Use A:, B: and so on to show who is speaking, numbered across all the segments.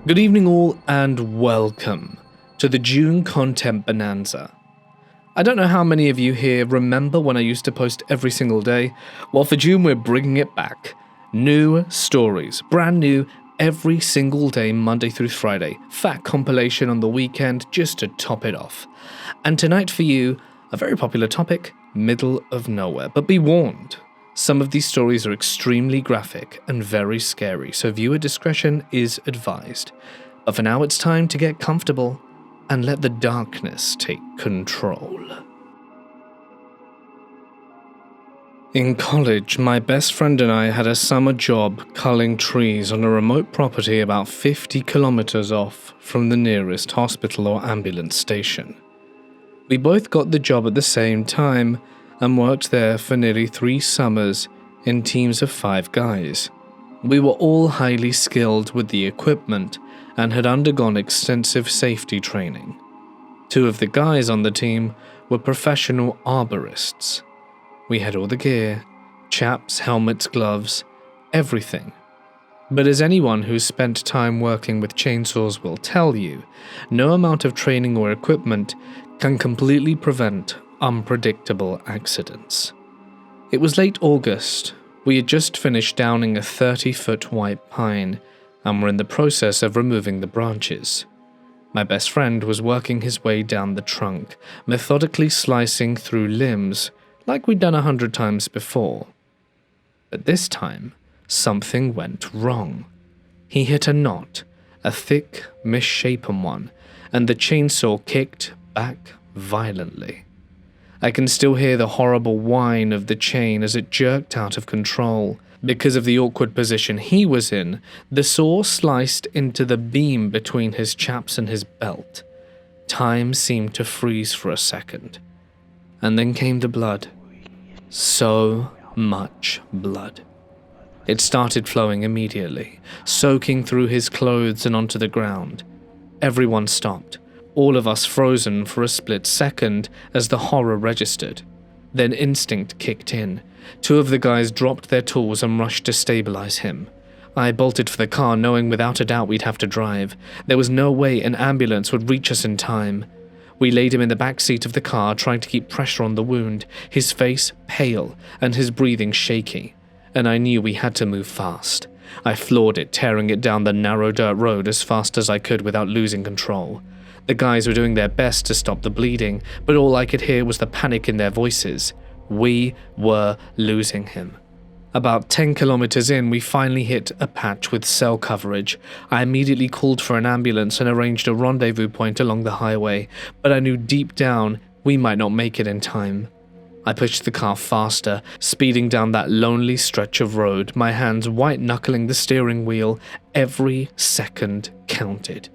A: Good evening all and welcome to the June Content Bonanza. I don't know how many of you here remember when I used to post every single day. Well, for June we're bringing it back. New stories, brand new, every single day, Monday through Friday. Fat compilation on the weekend just to top it off. And tonight for you, a very popular topic, middle of nowhere. But be warned, some of these stories are extremely graphic and very scary, so viewer discretion is advised. But for now it's time to get comfortable and let the darkness take control. In college, my best friend and I had a summer job culling trees on a remote property about 50 kilometers off from the nearest hospital or ambulance station. We both got the job at the same time and worked there for nearly 3 summers in teams of 5 guys. We were all highly skilled with the equipment and had undergone extensive safety training. 2 of the guys on the team were professional arborists. We had all the gear, chaps, helmets, gloves, everything. But as anyone who's spent time working with chainsaws will tell you, no amount of training or equipment can completely prevent unpredictable accidents. It was late August. We had just finished downing a 30-foot white pine and were in the process of removing the branches. My best friend was working his way down the trunk, methodically slicing through limbs like we'd done 100 times before. But this time, something went wrong. He hit a knot, a thick, misshapen one, and the chainsaw kicked back violently. I can still hear the horrible whine of the chain as it jerked out of control. Because of the awkward position he was in, the saw sliced into the beam between his chaps and his belt. Time seemed to freeze for a second. And then came the blood. So much blood. It started flowing immediately, soaking through his clothes and onto the ground. Everyone stopped. All of us frozen for a split second as the horror registered. Then instinct kicked in. 2 of the guys dropped their tools and rushed to stabilize him. I bolted for the car, knowing without a doubt we'd have to drive. There was no way an ambulance would reach us in time. We laid him in the back seat of the car, trying to keep pressure on the wound, his face pale and his breathing shaky. And I knew we had to move fast. I floored it, tearing it down the narrow dirt road as fast as I could without losing control. The guys were doing their best to stop the bleeding, but all I could hear was the panic in their voices. We were losing him. About 10 kilometers in, we finally hit a patch with cell coverage. I immediately called for an ambulance and arranged a rendezvous point along the highway, but I knew deep down we might not make it in time. I pushed the car faster, speeding down that lonely stretch of road, my hands white-knuckling the steering wheel. Every second counted.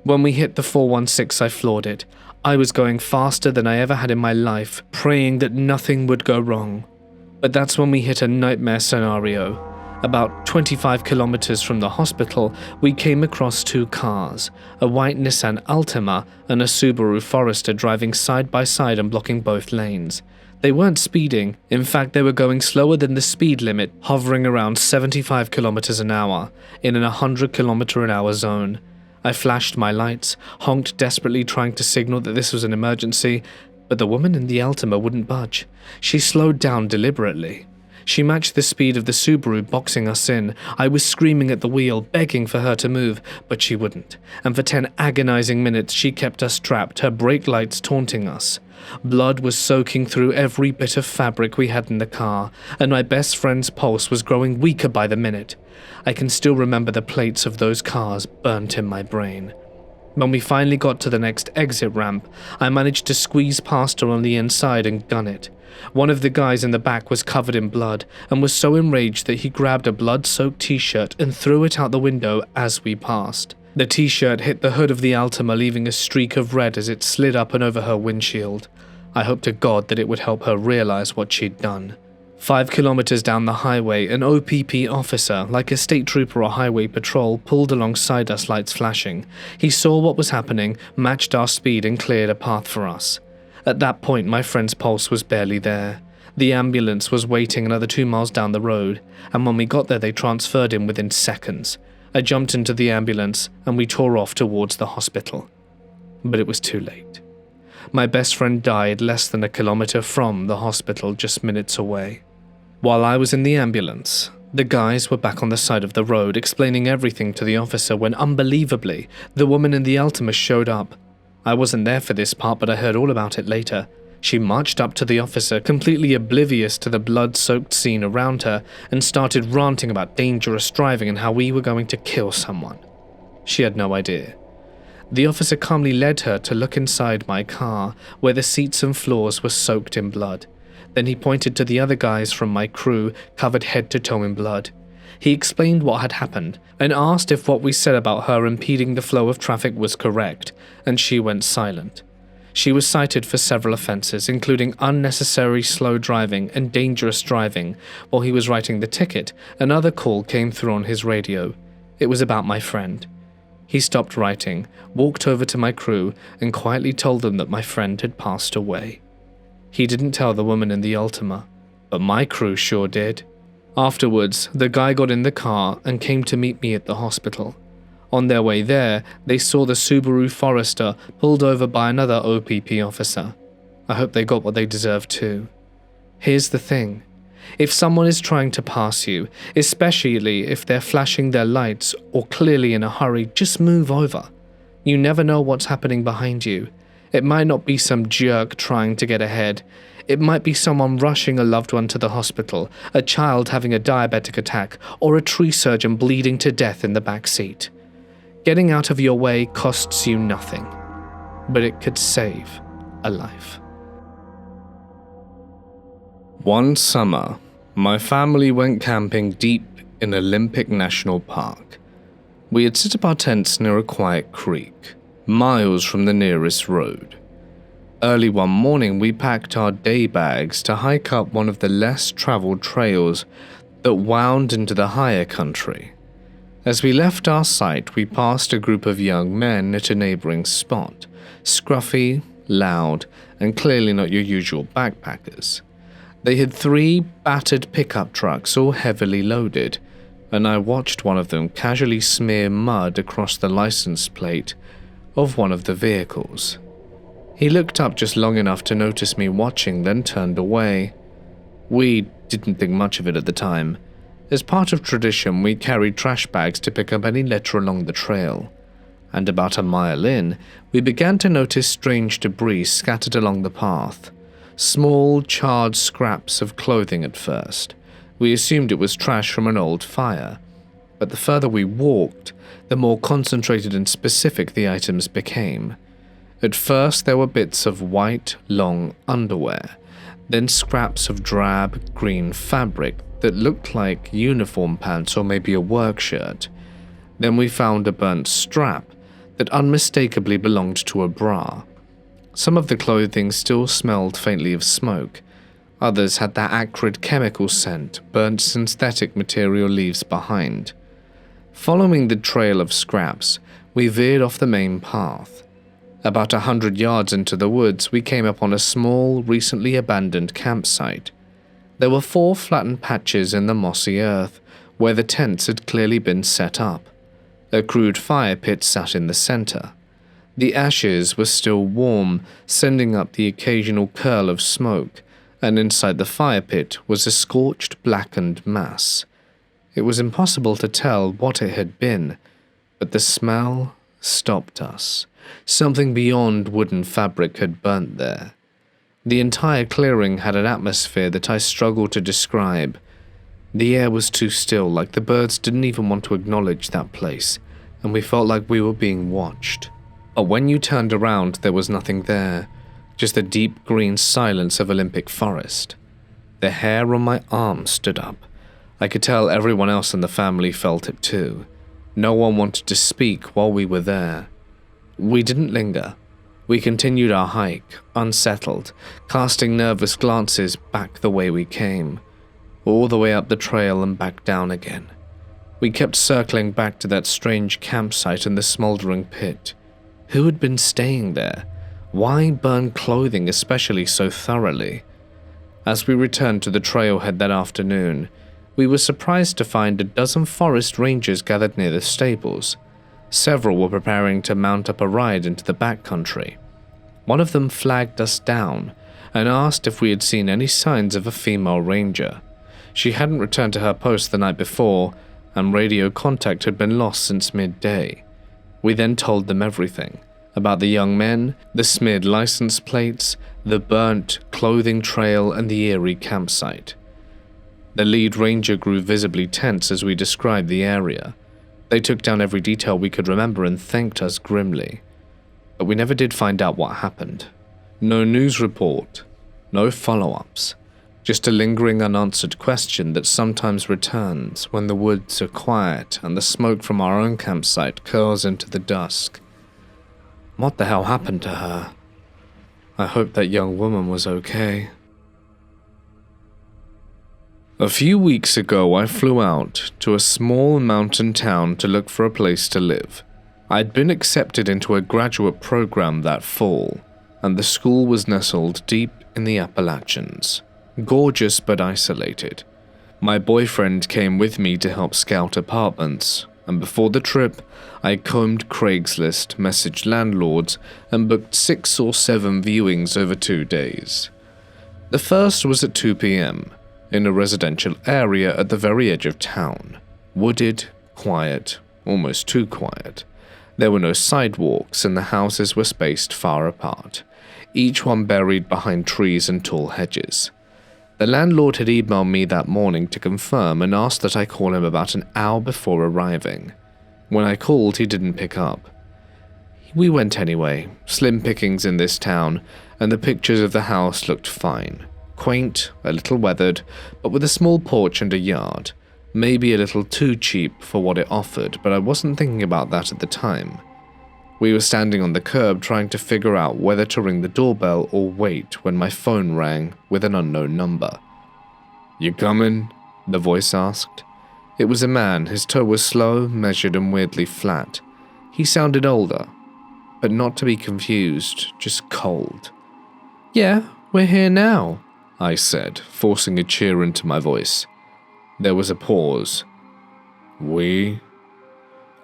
A: When we hit the 416, I floored it. I was going faster than I ever had in my life, praying that nothing would go wrong. But that's when we hit a nightmare scenario. About 25 kilometers from the hospital, we came across 2 cars, a white Nissan Altima and a Subaru Forester driving side by side and blocking both lanes. They weren't speeding. In fact, they were going slower than the speed limit, hovering around 75 kilometers an hour in an 100 kilometer an hour zone. I flashed my lights, honked desperately trying to signal that this was an emergency, but the woman in the Altima wouldn't budge. She slowed down deliberately. She matched the speed of the Subaru boxing us in. I was screaming at the wheel, begging for her to move, but she wouldn't. And for 10 agonizing minutes she kept us trapped, her brake lights taunting us. Blood was soaking through every bit of fabric we had in the car, and my best friend's pulse was growing weaker by the minute. I can still remember the plates of those cars burnt in my brain. When we finally got to the next exit ramp, I managed to squeeze past her on the inside and gun it. One of the guys in the back was covered in blood and was so enraged that he grabbed a blood-soaked t-shirt and threw it out the window as we passed. The t-shirt hit the hood of the Altima, leaving a streak of red as it slid up and over her windshield. I hoped to God that it would help her realize what she'd done. 5 kilometers down the highway, an OPP officer, like a state trooper or highway patrol, pulled alongside us, lights flashing. He saw what was happening, matched our speed and cleared a path for us. At that point, my friend's pulse was barely there. The ambulance was waiting another 2 miles down the road, and when we got there they transferred him within seconds. I jumped into the ambulance and we tore off towards the hospital. But it was too late. My best friend died less than a kilometer from the hospital, just minutes away. While I was in the ambulance, the guys were back on the side of the road explaining everything to the officer when, unbelievably, the woman in the Altima showed up. I wasn't there for this part, but I heard all about it later. She marched up to the officer, completely oblivious to the blood-soaked scene around her, and started ranting about dangerous driving and how we were going to kill someone. She had no idea. The officer calmly led her to look inside my car, where the seats and floors were soaked in blood. Then he pointed to the other guys from my crew, covered head to toe in blood. He explained what had happened, and asked if what we said about her impeding the flow of traffic was correct, and she went silent. She was cited for several offences, including unnecessary slow driving and dangerous driving. While he was writing the ticket, another call came through on his radio. It was about my friend. He stopped writing, walked over to my crew, and quietly told them that my friend had passed away. He didn't tell the woman in the Altima, but my crew sure did. Afterwards, the guy got in the car and came to meet me at the hospital. On their way there, they saw the Subaru Forester pulled over by another OPP officer. I hope they got what they deserved too. Here's the thing. If someone is trying to pass you, especially if they're flashing their lights or clearly in a hurry, just move over. You never know what's happening behind you. It might not be some jerk trying to get ahead. It might be someone rushing a loved one to the hospital, a child having a diabetic attack, or a tree surgeon bleeding to death in the back seat. Getting out of your way costs you nothing, but it could save a life. One summer, my family went camping deep in Olympic National Park. We had set up our tents near a quiet creek, miles from the nearest road. Early one morning, we packed our day bags to hike up one of the less traveled trails that wound into the higher country. As we left our site, we passed a group of young men at a neighboring spot, scruffy, loud, and clearly not your usual backpackers. They had 3 battered pickup trucks, all heavily loaded, and I watched one of them casually smear mud across the license plate of one of the vehicles. He looked up just long enough to notice me watching, then turned away. We didn't think much of it at the time. As part of tradition, we carried trash bags to pick up any litter along the trail. And about a mile in, we began to notice strange debris scattered along the path. Small, charred scraps of clothing at first. We assumed it was trash from an old fire. But the further we walked, the more concentrated and specific the items became. At first, there were bits of white, long underwear, then scraps of drab, green fabric that looked like uniform pants or maybe a work shirt. Then we found a burnt strap that unmistakably belonged to a bra. Some of the clothing still smelled faintly of smoke. Others had that acrid chemical scent burnt synthetic material leaves behind. Following the trail of scraps, we veered off the main path. About 100 yards into the woods, we came upon a small, recently abandoned campsite. There were 4 flattened patches in the mossy earth, where the tents had clearly been set up. A crude fire pit sat in the center. The ashes were still warm, sending up the occasional curl of smoke, and inside the fire pit was a scorched, blackened mass. It was impossible to tell what it had been, but the smell stopped us. Something beyond wooden fabric had burnt there. The entire clearing had an atmosphere that I struggled to describe. The air was too still, like the birds didn't even want to acknowledge that place, and we felt like we were being watched. But when you turned around, there was nothing there, just the deep green silence of Olympic forest. The hair on my arm stood up. I could tell everyone else in the family felt it too. No one wanted to speak while we were there. We didn't linger. We continued our hike, unsettled, casting nervous glances back the way we came, all the way up the trail and back down again. We kept circling back to that strange campsite in the smoldering pit. Who had been staying there? Why burn clothing especially so thoroughly? As we returned to the trailhead that afternoon, we were surprised to find a dozen forest rangers gathered near the stables. Several were preparing to mount up a ride into the backcountry. One of them flagged us down and asked if we had seen any signs of a female ranger. She hadn't returned to her post the night before, and radio contact had been lost since midday. We then told them everything about the young men, the smeared license plates, the burnt clothing trail, and the eerie campsite. The lead ranger grew visibly tense as we described the area. They took down every detail we could remember and thanked us grimly. But we never did find out what happened. No news report, no follow-ups, just a lingering unanswered question that sometimes returns when the woods are quiet and the smoke from our own campsite curls into the dusk. What the hell happened to her? I hope that young woman was okay. A few weeks ago, I flew out to a small mountain town to look for a place to live. I'd been accepted into a graduate program that fall, and the school was nestled deep in the Appalachians. Gorgeous but isolated. My boyfriend came with me to help scout apartments, and before the trip, I combed Craigslist, messaged landlords, and booked 6 or 7 viewings over 2 days. The first was at 2 p.m., in a residential area at the very edge of town. Wooded, quiet, almost too quiet. There were no sidewalks, and the houses were spaced far apart, each one buried behind trees and tall hedges. The landlord had emailed me that morning to confirm and asked that I call him about an hour before arriving. When I called, he didn't pick up. We went anyway, slim pickings in this town, and the pictures of the house looked fine. Quaint, a little weathered, but with a small porch and a yard. Maybe a little too cheap for what it offered, but I wasn't thinking about that at the time. We were standing on the curb trying to figure out whether to ring the doorbell or wait when my phone rang with an unknown number. "You coming?" the voice asked. It was a man. His toe was slow, measured, and weirdly flat. He sounded older, but not to be confused, just cold. "Yeah, we're here now," I said, forcing a cheer into my voice. There was a pause. "We?"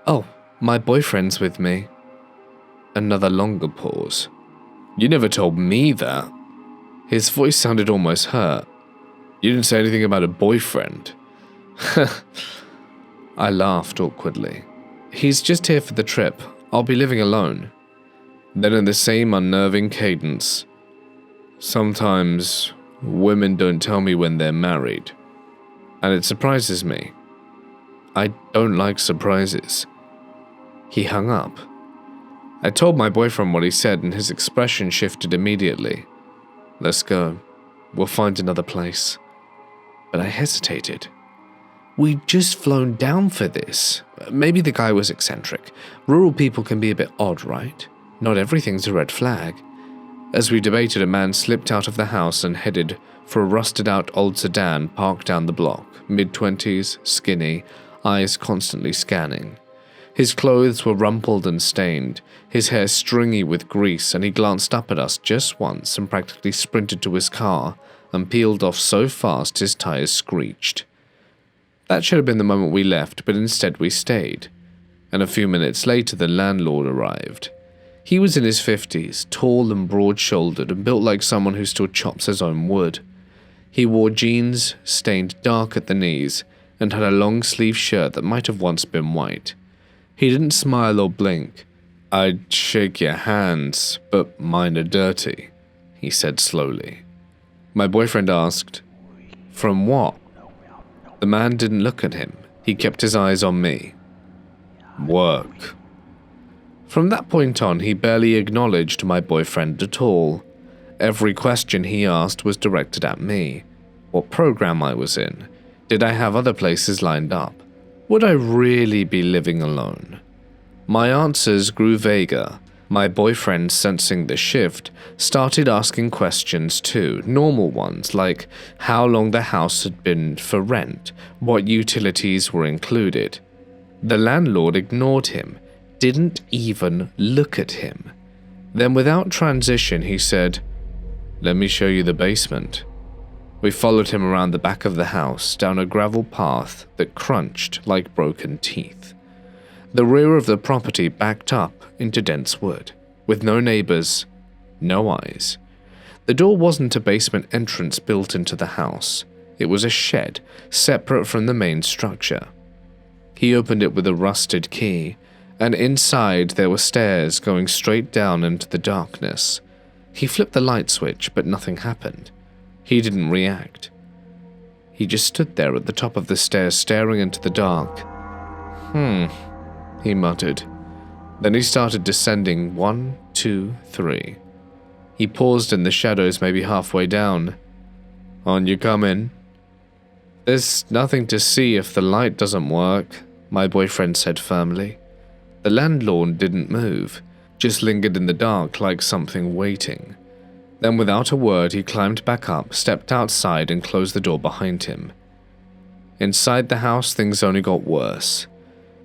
A: "Oh, my boyfriend's with me." Another longer pause. "You never told me that." His voice sounded almost hurt. "You didn't say anything about a boyfriend." I laughed awkwardly. "He's just here for the trip. I'll be living alone." Then in the same unnerving cadence, "Sometimes women don't tell me when they're married, and it surprises me. I don't like surprises." He hung up. I told my boyfriend what he said, and his expression shifted immediately. "Let's go. We'll find another place." But I hesitated. We'd just flown down for this. Maybe the guy was eccentric. Rural people can be a bit odd, right? Not everything's a red flag. As we debated, a man slipped out of the house and headed for a rusted-out old sedan parked down the block, mid-20s, skinny, eyes constantly scanning. His clothes were rumpled and stained, his hair stringy with grease, and he glanced up at us just once and practically sprinted to his car and peeled off so fast his tires screeched. That should have been the moment we left, but instead we stayed. And a few minutes later the landlord arrived. He was in his 50s, tall and broad-shouldered and built like someone who still chops his own wood. He wore jeans, stained dark at the knees, and had a long-sleeved shirt that might have once been white. He didn't smile or blink. "I'd shake your hands, but mine are dirty," he said slowly. My boyfriend asked, "From what?" The man didn't look at him. He kept his eyes on me. "Work." From that point on, he barely acknowledged my boyfriend at all. Every question he asked was directed at me. What program I was in? Did I have other places lined up? Would I really be living alone? My answers grew vaguer. My boyfriend, sensing the shift, started asking questions too, normal ones like how long the house had been for rent, what utilities were included. The landlord ignored him, didn't even look at him. Then without transition he said, "Let me show you the basement."
B: We followed him around the back of the house, down a gravel path that crunched like broken teeth. The rear of the property backed up into dense wood, with no neighbors, no eyes. The door wasn't a basement entrance built into the house. It was a shed, separate from the main structure. He opened it with a rusted key, and inside there were stairs going straight down into the darkness. He flipped the light switch, but nothing happened. He didn't react. He just stood there at the top of the stairs staring into the dark. He muttered. Then he started descending 1, 2, 3. He paused in the shadows maybe halfway down. On you coming? There's nothing to see if the light doesn't work, my boyfriend said firmly. The landlord didn't move, just lingered in the dark like something waiting. Then without a word he climbed back up, stepped outside and closed the door behind him. Inside the house things only got worse.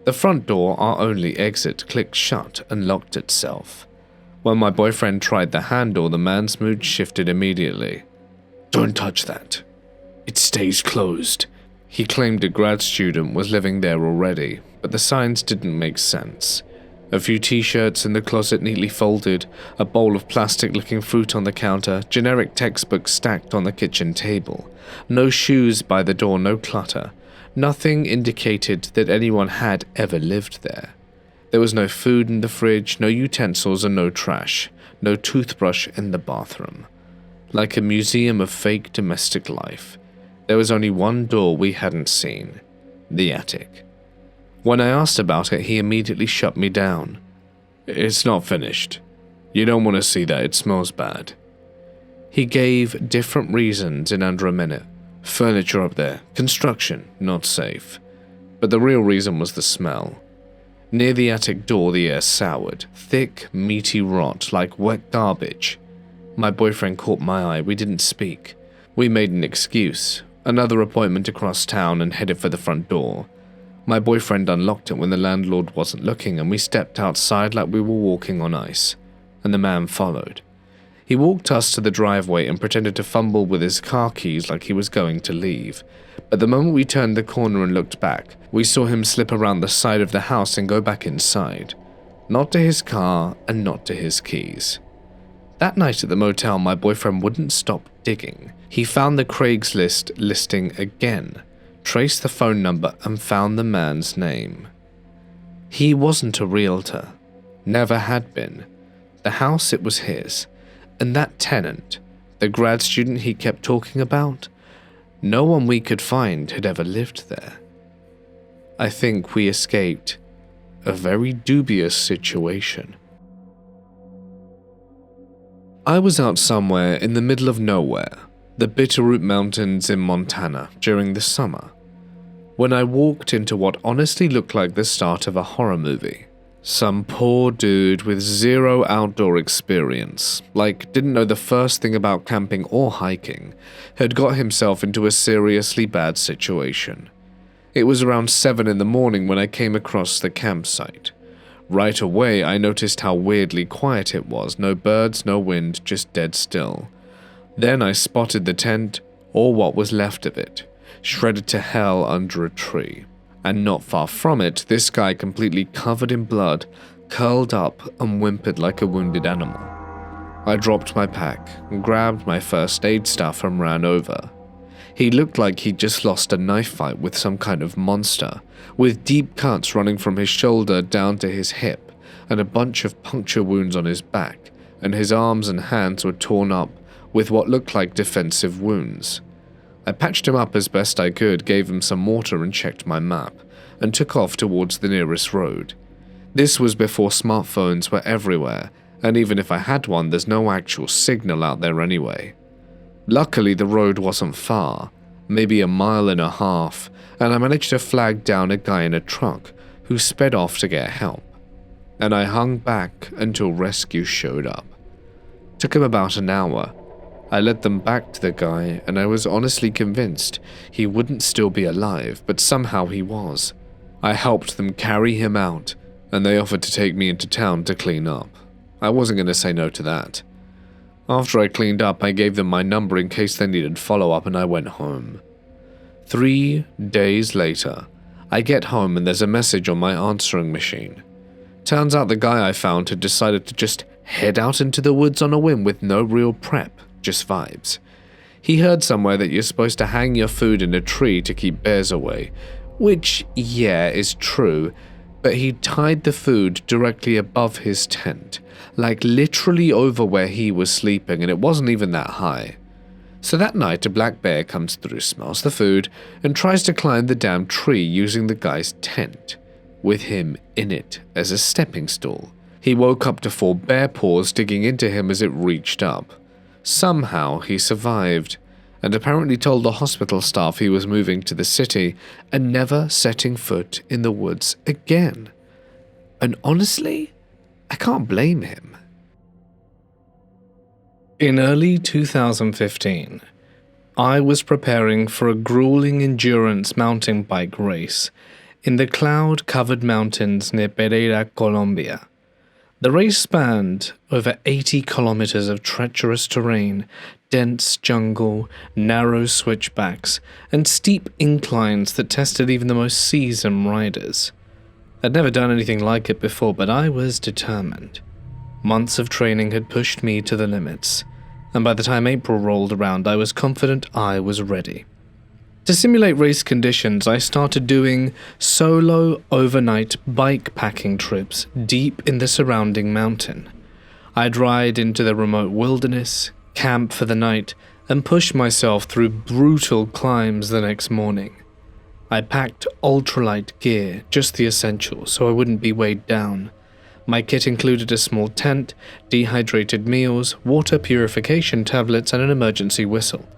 B: The front door, our only exit, clicked shut and locked itself. When my boyfriend tried the handle, the man's mood shifted immediately. Don't touch that. It stays closed. He claimed a grad student was living there already, but the signs didn't make sense. A few t-shirts in the closet neatly folded, a bowl of plastic-looking fruit on the counter, generic textbooks stacked on the kitchen table. No shoes by the door, no clutter. Nothing indicated that anyone had ever lived there. There was no food in the fridge, no utensils and no trash, no toothbrush in the bathroom. Like a museum of fake domestic life. There was only one door we hadn't seen, the attic. When I asked about it, he immediately shut me down. It's not finished. You don't want to see that, it smells bad. He gave different reasons in under a minute. Furniture up there, construction, not safe. But the real reason was the smell. Near the attic door, the air soured, thick, meaty rot like wet garbage. My boyfriend caught my eye, we didn't speak. We made an excuse, another appointment across town and headed for the front door. My boyfriend unlocked it when the landlord wasn't looking and we stepped outside like we were walking on ice, and the man followed. He walked us to the driveway and pretended to fumble with his car keys like he was going to leave. But the moment we turned the corner and looked back, we saw him slip around the side of the house and go back inside. Not to his car and not to his keys. That night at the motel, my boyfriend wouldn't stop digging. He found the Craigslist listing again, traced the phone number and found the man's name. He wasn't a realtor. Never had been. The house, it was his. And that tenant, the grad student he kept talking about, no one we could find had ever lived there. I think we escaped a very dubious situation. I was out somewhere in the middle of nowhere, the Bitterroot Mountains in Montana, during the summer, when I walked into what honestly looked like the start of a horror movie. Some poor dude with zero outdoor experience, like didn't know the first thing about camping or hiking, had got himself into a seriously bad situation. It was around 7 in the morning when I came across the campsite. Right away, I noticed how weirdly quiet it was, no birds, no wind, just dead still. Then I spotted the tent, or what was left of it, shredded to hell under a tree. And not far from it, this guy completely covered in blood, curled up and whimpered like a wounded animal. I dropped my pack, grabbed my first aid stuff and ran over. He looked like he'd just lost a knife fight with some kind of monster, with deep cuts running from his shoulder down to his hip, and a bunch of puncture wounds on his back, and his arms and hands were torn up with what looked like defensive wounds. I patched him up as best I could, gave him some water and checked my map, and took off towards the nearest road. This was before smartphones were everywhere, and even if I had one, there's no actual signal out there anyway. Luckily, the road wasn't far, maybe a mile and a half, and I managed to flag down a guy in a truck who sped off to get help. And I hung back until rescue showed up. Took him about an hour. I led them back to the guy, and I was honestly convinced he wouldn't still be alive, but somehow he was. I helped them carry him out, and they offered to take me into town to clean up. I wasn't going to say no to that. After I cleaned up, I gave them my number in case they needed follow-up, and I went home. 3 days later, I get home and there's a message on my answering machine. Turns out the guy I found had decided to just head out into the woods on a whim with no real prep, just vibes. He heard somewhere that you're supposed to hang your food in a tree to keep bears away, which, yeah, is true, but he tied the food directly above his tent, like literally over where he was sleeping, and it wasn't even that high. So that night, a black bear comes through, smells the food, and tries to climb the damn tree using the guy's tent, with him in it as a stepping stool. He woke up to 4 bear paws digging into him as it reached up. Somehow he survived, and apparently told the hospital staff he was moving to the city and never setting foot in the woods again. And honestly, I can't blame him.
A: In early 2015, I was preparing for a grueling endurance mountain bike race in the cloud-covered mountains near Pereira, Colombia. The race spanned over 80 kilometers of treacherous terrain, dense jungle, narrow switchbacks, and steep inclines that tested even the most seasoned riders. I'd never done anything like it before, but I was determined. Months of training had pushed me to the limits, and by the time April rolled around, I was confident I was ready. To simulate race conditions, I started doing solo overnight bike packing trips deep in the surrounding mountain. I'd ride into the remote wilderness, camp for the night, and push myself through brutal climbs the next morning. I packed ultralight gear, just the essentials, so I wouldn't be weighed down. My kit included a small tent, dehydrated meals, water purification tablets, and an emergency whistle.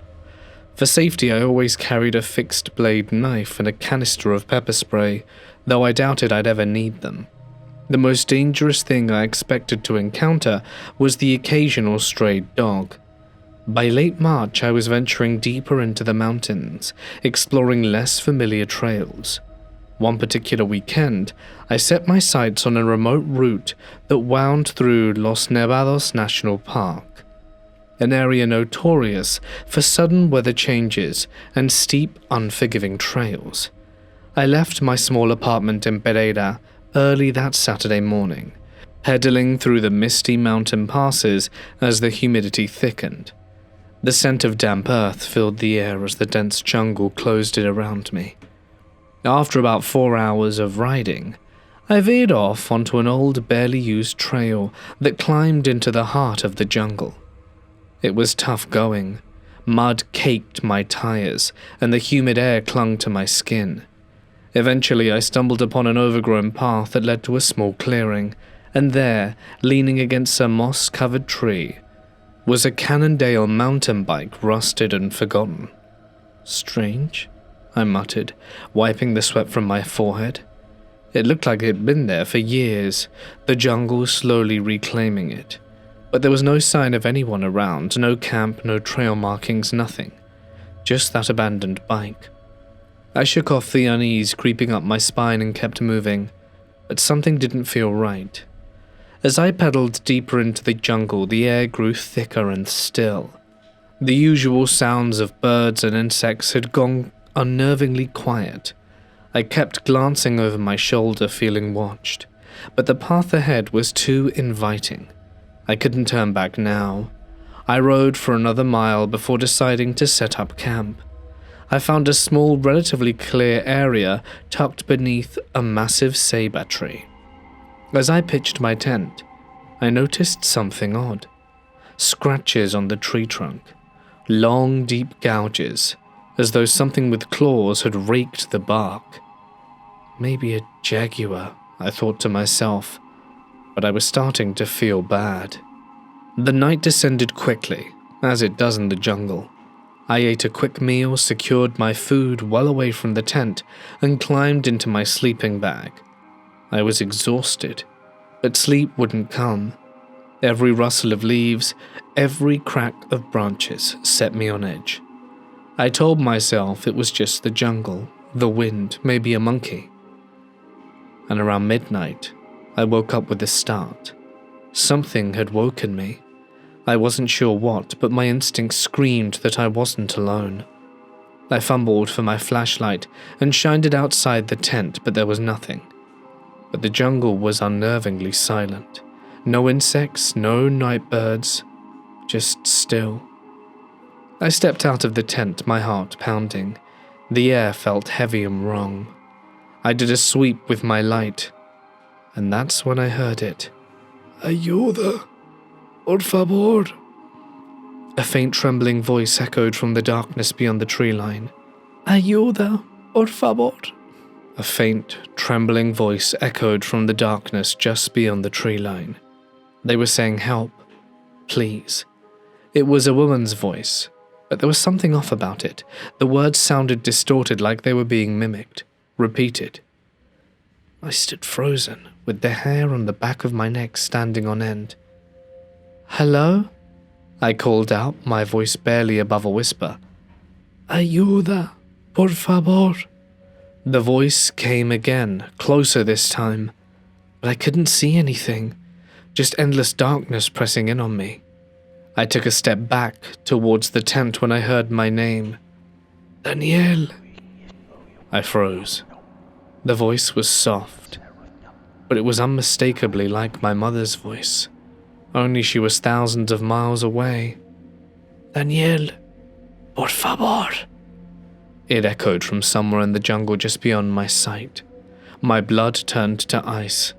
A: For safety, I always carried a fixed-blade knife and a canister of pepper spray, though I doubted I'd ever need them. The most dangerous thing I expected to encounter was the occasional stray dog. By late March, I was venturing deeper into the mountains, exploring less familiar trails. One particular weekend, I set my sights on a remote route that wound through Los Nevados National Park, an area notorious for sudden weather changes and steep, unforgiving trails. I left my small apartment in Pereira early that Saturday morning, pedaling through the misty mountain passes as the humidity thickened. The scent of damp earth filled the air as the dense jungle closed in around me. After about 4 hours of riding, I veered off onto an old, barely used trail that climbed into the heart of the jungle. It was tough going. Mud caked my tires, and the humid air clung to my skin. Eventually, I stumbled upon an overgrown path that led to a small clearing, and there, leaning against a moss-covered tree, was a Cannondale mountain bike, rusted and forgotten. Strange, I muttered, wiping the sweat from my forehead. It looked like it had been there for years, the jungle slowly reclaiming it. But there was no sign of anyone around, no camp, no trail markings, nothing. Just that abandoned bike. I shook off the unease creeping up my spine and kept moving, but something didn't feel right. As I pedaled deeper into the jungle, the air grew thicker and still. The usual sounds of birds and insects had gone unnervingly quiet. I kept glancing over my shoulder, feeling watched, but the path ahead was too inviting. I couldn't turn back now. I rode for another mile before deciding to set up camp. I found a small, relatively clear area tucked beneath a massive ceiba tree. As I pitched my tent, I noticed something odd. Scratches on the tree trunk. Long, deep gouges, as though something with claws had raked the bark. Maybe a jaguar, I thought to myself, but I was starting to feel bad. The night descended quickly, as it does in the jungle. I ate a quick meal, secured my food well away from the tent, and climbed into my sleeping bag. I was exhausted, but sleep wouldn't come. Every rustle of leaves, every crack of branches set me on edge. I told myself it was just the jungle, the wind, maybe a monkey. And around midnight, I woke up with a start. Something had woken me. I wasn't sure what, but my instinct screamed that I wasn't alone. I fumbled for my flashlight and shined it outside the tent, but there was nothing. But the jungle was unnervingly silent. No insects, no night birds, just still. I stepped out of the tent, my heart pounding. The air felt heavy and wrong. I did a sweep with my light, and that's when I heard it. Ayuda, por favor. A faint trembling voice echoed from the darkness beyond the tree line. Ayuda, por favor. A faint, trembling voice echoed from the darkness just beyond the tree line. They were saying help, please. It was a woman's voice, but there was something off about it. The words sounded distorted, like they were being mimicked, repeated. I stood frozen, with the hair on the back of my neck standing on end. Hello? I called out, my voice barely above a whisper. Ayuda, por favor. The voice came again, closer this time, but I couldn't see anything, just endless darkness pressing in on me. I took a step back towards the tent when I heard my name. Daniel. I froze. The voice was soft, but it was unmistakably like my mother's voice, only she was thousands of miles away. Daniel, por favor. It echoed from somewhere in the jungle just beyond my sight. My blood turned to ice.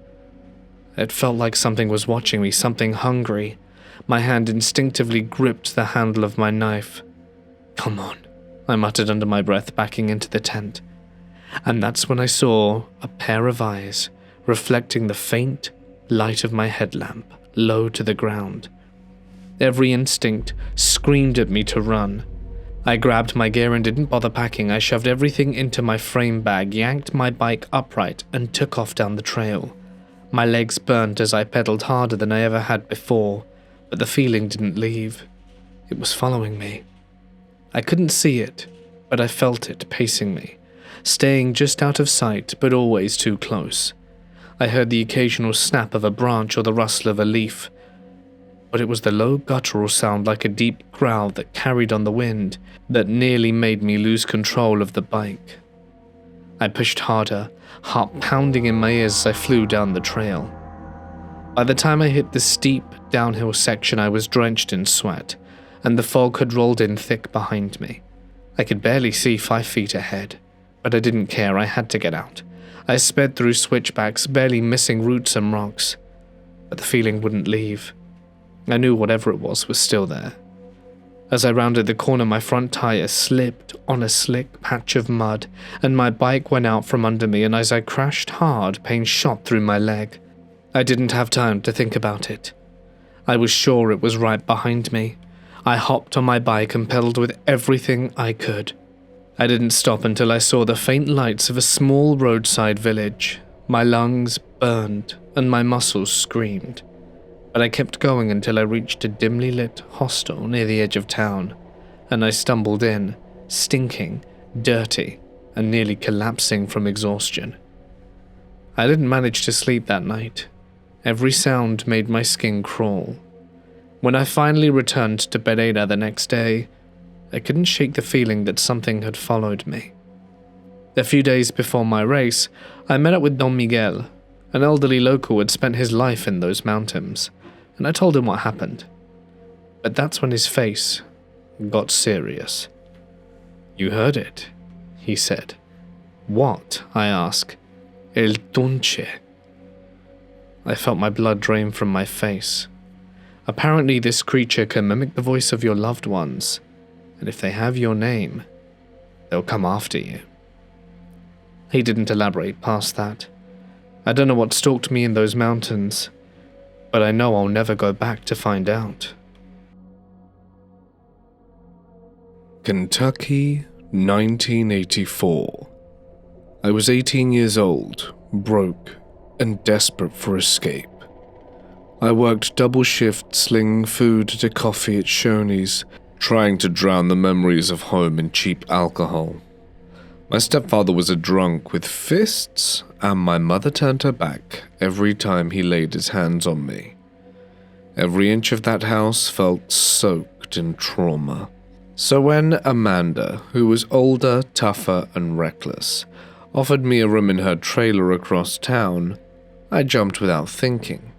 A: It felt like something was watching me, something hungry. My hand instinctively gripped the handle of my knife. Come on, I muttered under my breath, backing into the tent. And that's when I saw a pair of eyes reflecting the faint light of my headlamp low to the ground. Every instinct screamed at me to run. I grabbed my gear and didn't bother packing. I shoved everything into my frame bag, yanked my bike upright, and took off down the trail. My legs burnt as I pedaled harder than I ever had before, but the feeling didn't leave. It was following me. I couldn't see it, but I felt it pacing me, staying just out of sight, but always too close. I heard the occasional snap of a branch or the rustle of a leaf, but it was the low guttural sound like a deep growl that carried on the wind that nearly made me lose control of the bike. I pushed harder, heart pounding in my ears as I flew down the trail. By the time I hit the steep downhill section, I was drenched in sweat, and the fog had rolled in thick behind me. I could barely see 5 feet ahead, but I didn't care. I had to get out. I sped through switchbacks, barely missing roots and rocks, but the feeling wouldn't leave. I knew whatever it was still there. As I rounded the corner, my front tire slipped on a slick patch of mud, and my bike went out from under me, and as I crashed hard, pain shot through my leg. I didn't have time to think about it. I was sure it was right behind me. I hopped on my bike and pedaled with everything I could. I didn't stop until I saw the faint lights of a small roadside village. My lungs burned, and my muscles screamed. But I kept going until I reached a dimly lit hostel near the edge of town, and I stumbled in, stinking, dirty, and nearly collapsing from exhaustion. I didn't manage to sleep that night. Every sound made my skin crawl. When I finally returned to Pereira the next day, I couldn't shake the feeling that something had followed me. A few days before my race, I met up with Don Miguel, an elderly local who had spent his life in those mountains, and I told him what happened. But that's when his face got serious. "You heard it," he said. "What?" I asked. "El tunche." I felt my blood drain from my face. Apparently this creature can mimic the voice of your loved ones, and if they have your name, they'll come after you. He didn't elaborate past that. I don't know what stalked me in those mountains, but I know I'll never go back to find out.
B: Kentucky, 1984. I was 18 years old, broke, and desperate for escape. I worked double shifts slinging food to coffee at Shoney's, trying to drown the memories of home in cheap alcohol. My stepfather was a drunk with fists, and my mother turned her back every time he laid his hands on me. Every inch of that house felt soaked in trauma. So when Amanda, who was older, tougher, and reckless, offered me a room in her trailer across town, I jumped without thinking.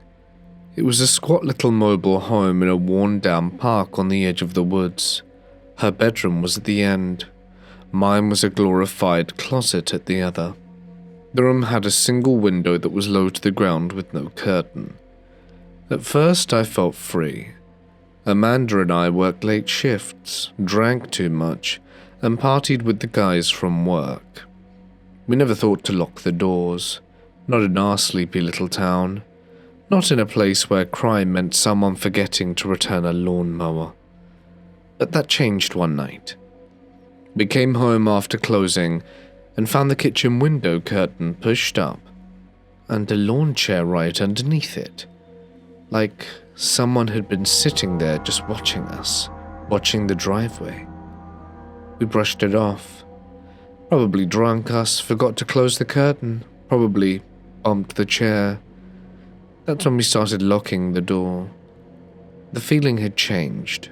B: It was a squat little mobile home in a worn-down park on the edge of the woods. Her bedroom was at the end. Mine was a glorified closet at the other. The room had a single window that was low to the ground with no curtain. At first, I felt free. Amanda and I worked late shifts, drank too much, and partied with the guys from work. We never thought to lock the doors, not in our sleepy little town, not in a place where crime meant someone forgetting to return a lawnmower. But that changed one night. We came home after closing and found the kitchen window curtain pushed up, and a lawn chair right underneath it. Like someone had been sitting there just watching us, watching the driveway. We brushed it off. Probably drunk us, forgot to close the curtain, probably bumped the chair. That's when we started locking the door. The feeling had changed.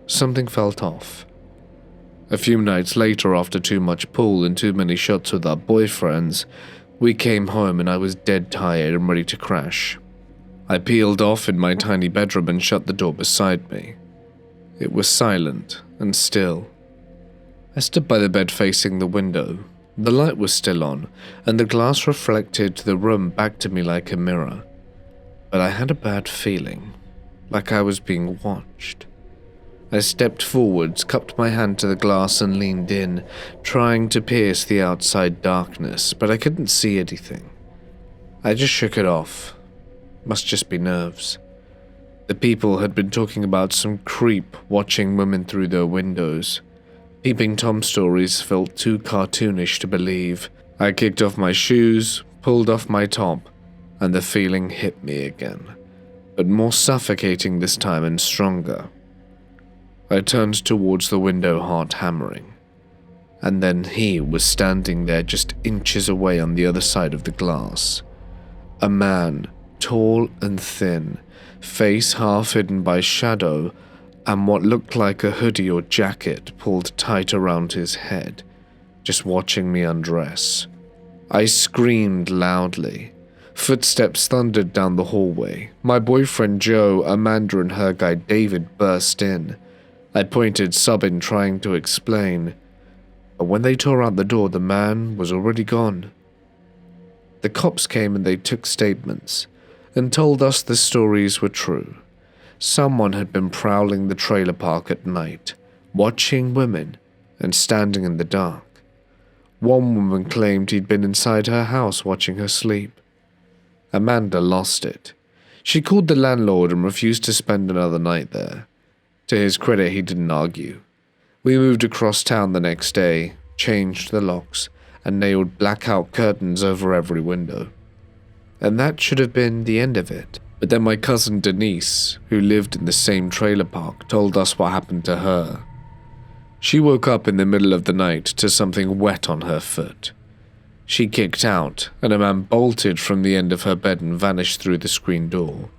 B: Something felt off. A few nights later, after too much pool and too many shots with our boyfriends, we came home and I was dead tired and ready to crash. I peeled off in my tiny bedroom and shut the door beside me. It was silent and still. I stood by the bed facing the window. The light was still on, and the glass reflected the room back to me like a mirror. But I had a bad feeling, like I was being watched. I stepped forwards, cupped my hand to the glass and leaned in, trying to pierce the outside darkness, but I couldn't see anything. I just shook it off. Must just be nerves. The people had been talking about some creep watching women through their windows. Peeping Tom stories felt too cartoonish to believe. I kicked off my shoes, pulled off my top, and the feeling hit me again, but more suffocating this time and stronger. I turned towards the window, heart hammering, and then he was standing there just inches away on the other side of the glass. A man, tall and thin, face half hidden by shadow, and what looked like a hoodie or jacket pulled tight around his head, just watching me undress. I screamed loudly. Footsteps thundered down the hallway. My boyfriend Joe, Amanda, and her guy David burst in. I pointed, sobbing, trying to explain. But when they tore out the door, the man was already gone. The cops came and they took statements and told us the stories were true. Someone had been prowling the trailer park at night, watching women and standing in the dark. One woman claimed he'd been inside her house watching her sleep. Amanda lost it. She called the landlord and refused to spend another night there. To his credit, he didn't argue. We moved across town the next day, changed the locks, and nailed blackout curtains over every window. And that should have been the end of it. But then my cousin Denise, who lived in the same trailer park, told us what happened to her. She woke up in the middle of the night to something wet on her foot. She kicked out, and a man bolted from the end of her bed and vanished through the screen door.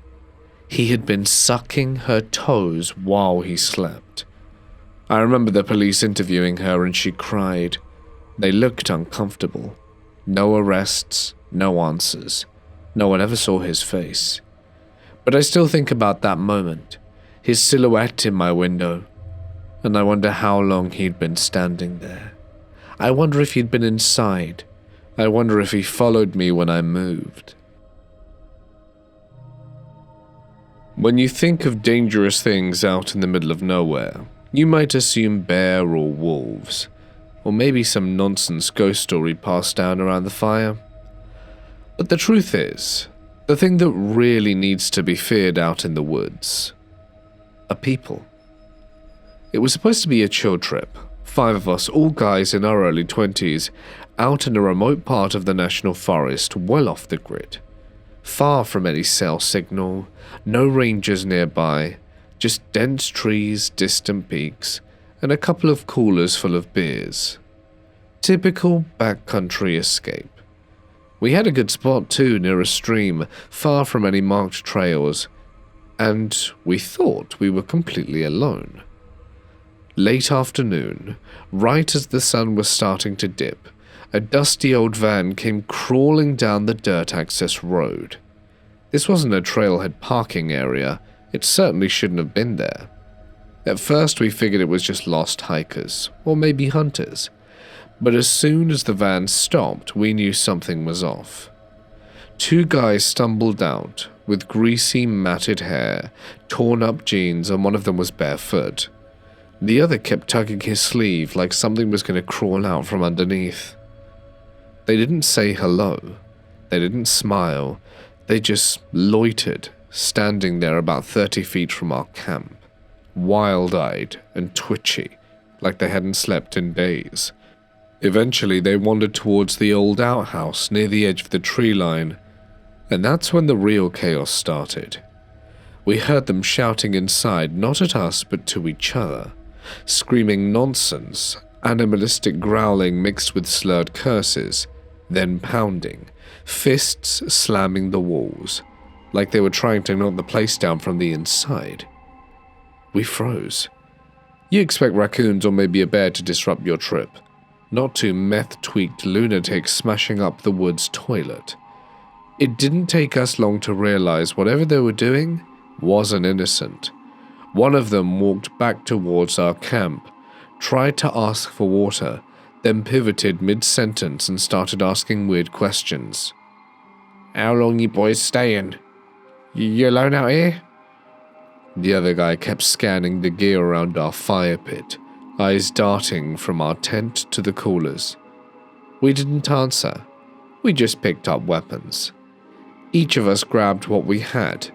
B: He had been sucking her toes while he slept. I remember the police interviewing her and she cried. They looked uncomfortable. No arrests, no answers. No one ever saw his face. But I still think about that moment, his silhouette in my window, and I wonder how long he'd been standing there. I wonder if he'd been inside. I wonder if he followed me when I moved. When you think of dangerous things out in the middle of nowhere, you might assume bear or wolves, or maybe some nonsense ghost story passed down around the fire. But the truth is, the thing that really needs to be feared out in the woods are people. It was supposed to be a chill trip, 5 of us, all guys in our early 20s, out in a remote part of the national forest, well off the grid. Far from any cell signal, no rangers nearby, just dense trees, distant peaks, and a couple of coolers full of beers. Typical backcountry escape. We had a good spot too, near a stream, far from any marked trails. and we thought we were completely alone. Late afternoon, right as the sun was starting to dip, a dusty old van came crawling down the dirt access road. This wasn't a trailhead parking area. It certainly shouldn't have been there. At first we figured it was just lost hikers, or maybe hunters. But as soon as the van stopped, we knew something was off. Two guys stumbled out, with greasy, matted hair, torn up jeans, and one of them was barefoot. The other kept tugging his sleeve like something was going to crawl out from underneath. They didn't say hello. They didn't smile. They just loitered, standing there about 30 feet from our camp, wild-eyed and twitchy, like they hadn't slept in days. Eventually, they wandered towards the old outhouse near the edge of the tree line, and that's when the real chaos started. We heard them shouting inside, not at us but to each other, screaming nonsense, animalistic growling mixed with slurred curses, then pounding, fists slamming the walls, like they were trying to knock the place down from the inside. We froze. You expect raccoons or maybe a bear to disrupt your trip, not two meth-tweaked lunatics smashing up the woods toilet. It didn't take us long to realize whatever they were doing wasn't innocent. One of them walked back towards our camp, tried to ask for water, then pivoted mid-sentence and started asking weird questions. "How long you boys staying? You alone out here?" The other guy kept scanning the gear around our fire pit, eyes darting from our tent to the coolers. We didn't answer. We just picked up weapons. Each of us grabbed what we had,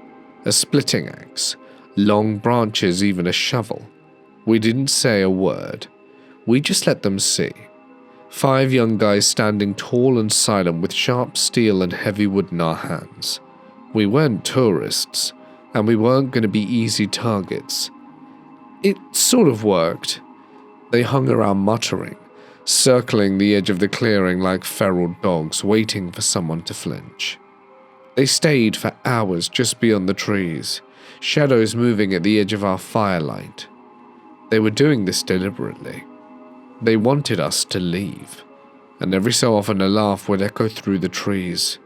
B: a splitting axe, long branches, even a shovel. We didn't say a word. We just let them see. 5 young guys standing tall and silent with sharp steel and heavy wood in our hands. We weren't tourists, and we weren't going to be easy targets. It sort of worked. They hung around muttering, circling the edge of the clearing like feral dogs waiting for someone to flinch. They stayed for hours just beyond the trees, shadows moving at the edge of our firelight. They were doing this deliberately. They wanted us to leave, and every so often a laugh would echo through the trees.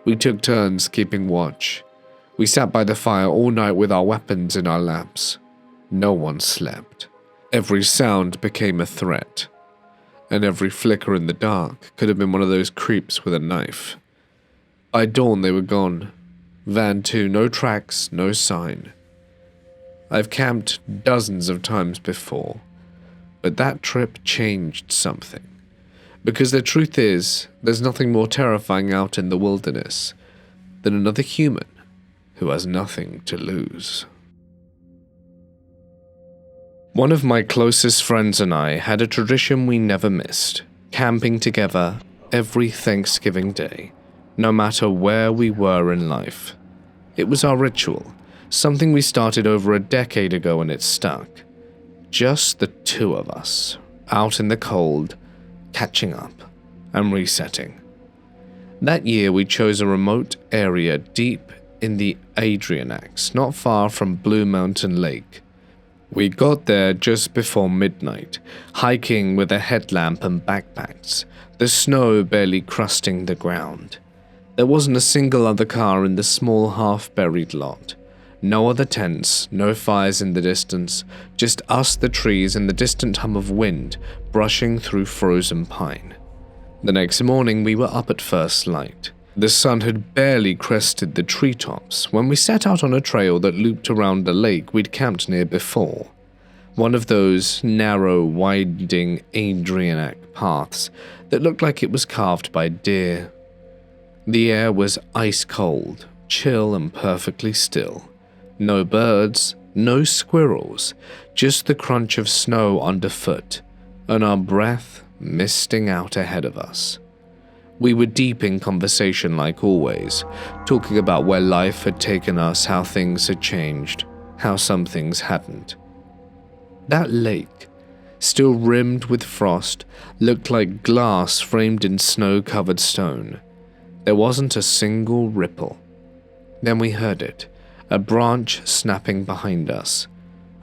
B: We took turns keeping watch. We sat by the fire all night with our weapons in our laps. No one slept. Every sound became a threat, and every flicker in the dark could have been one of those creeps with a knife. By dawn they were gone. Van 2, no tracks, no sign. I've camped dozens of times before, but that trip changed something. Because the truth is, there's nothing more terrifying out in the wilderness than another human who has nothing to lose. One of my closest friends and I had a tradition we never missed, camping together every Thanksgiving Day, no matter where we were in life. It was our ritual, something we started over a decade ago and it stuck. Just the two of us, out in the cold, catching up and resetting. That year we chose a remote area deep in the Adrianax, not far from Blue Mountain Lake. We got there just before midnight, hiking with a headlamp and backpacks, the snow barely crusting the ground. There wasn't a single other car in the small half-buried lot. No other tents, no fires in the distance, just us, the trees, and the distant hum of wind brushing through frozen pine. The next morning we were up at first light. The sun had barely crested the treetops when we set out on a trail that looped around the lake we'd camped near before. One of those narrow, winding Adrianac paths that looked like it was carved by deer. The air was ice cold, chill and perfectly still. No birds, no squirrels, just the crunch of snow underfoot, and our breath misting out ahead of us. We were deep in conversation like always, talking about where life had taken us, how things had changed, how some things hadn't. That lake, still rimmed with frost, looked like glass framed in snow-covered stone. There wasn't a single ripple. Then we heard it, a branch snapping behind us.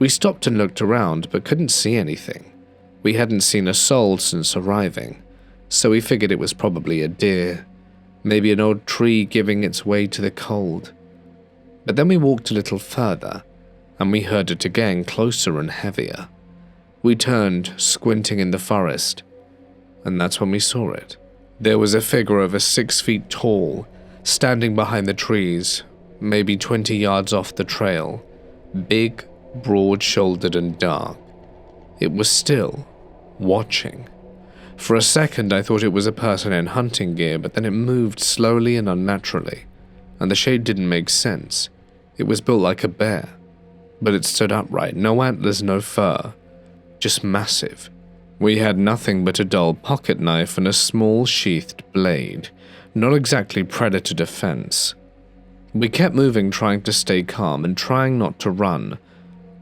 B: We stopped and looked around, but couldn't see anything. We hadn't seen a soul since arriving, so we figured it was probably a deer, maybe an old tree giving its way to the cold. But then we walked a little further, and we heard it again, closer and heavier. We turned, squinting in the forest, and that's when we saw it. There was a figure over 6 feet tall, standing behind the trees, maybe 20 yards off the trail, big, broad-shouldered and dark. It was still watching. For a second I thought it was a person in hunting gear, but then it moved slowly and unnaturally, and the shape didn't make sense. It was built like a bear, but it stood upright, no antlers, no fur, just massive. We had nothing but a dull pocket knife and a small sheathed blade, not exactly predator defense. We kept moving, trying to stay calm and trying not to run,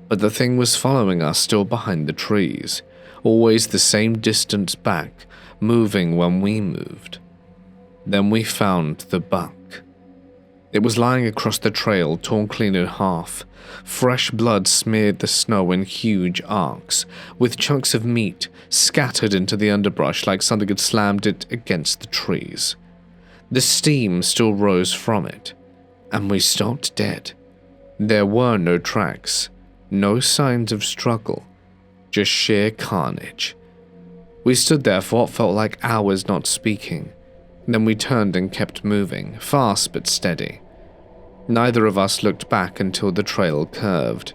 B: but the thing was following us, still behind the trees, always the same distance back, moving when we moved. Then we found the buck. It was lying across the trail, torn clean in half. Fresh blood smeared the snow in huge arcs, with chunks of meat scattered into the underbrush like something had slammed it against the trees. The steam still rose from it, and we stopped dead. There were no tracks, no signs of struggle, just sheer carnage. We stood there for what felt like hours, not speaking. Then we turned and kept moving, fast but steady. Neither of us looked back until the trail curved,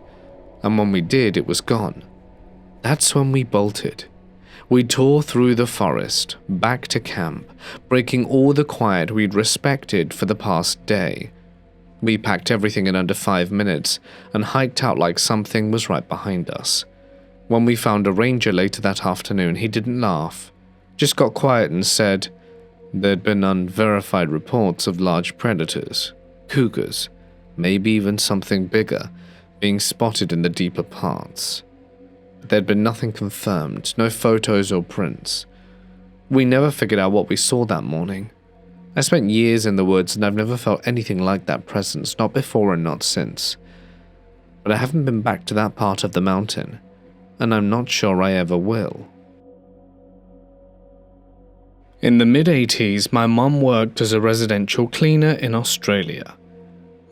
B: and when we did, it was gone. That's when we bolted. We tore through the forest, back to camp, breaking all the quiet we'd respected for the past day. We packed everything in under 5 minutes and hiked out like something was right behind us. When we found a ranger later that afternoon, he didn't laugh, just got quiet and said there'd been unverified reports of large predators, cougars, maybe even something bigger, being spotted in the deeper parts. But there'd been nothing confirmed, no photos or prints. We never figured out what we saw that morning. I spent years in the woods and I've never felt anything like that presence, not before and not since. But I haven't been back to that part of the mountain, and I'm not sure I ever will.
A: In the mid-80s, my mum worked as a residential cleaner in Australia.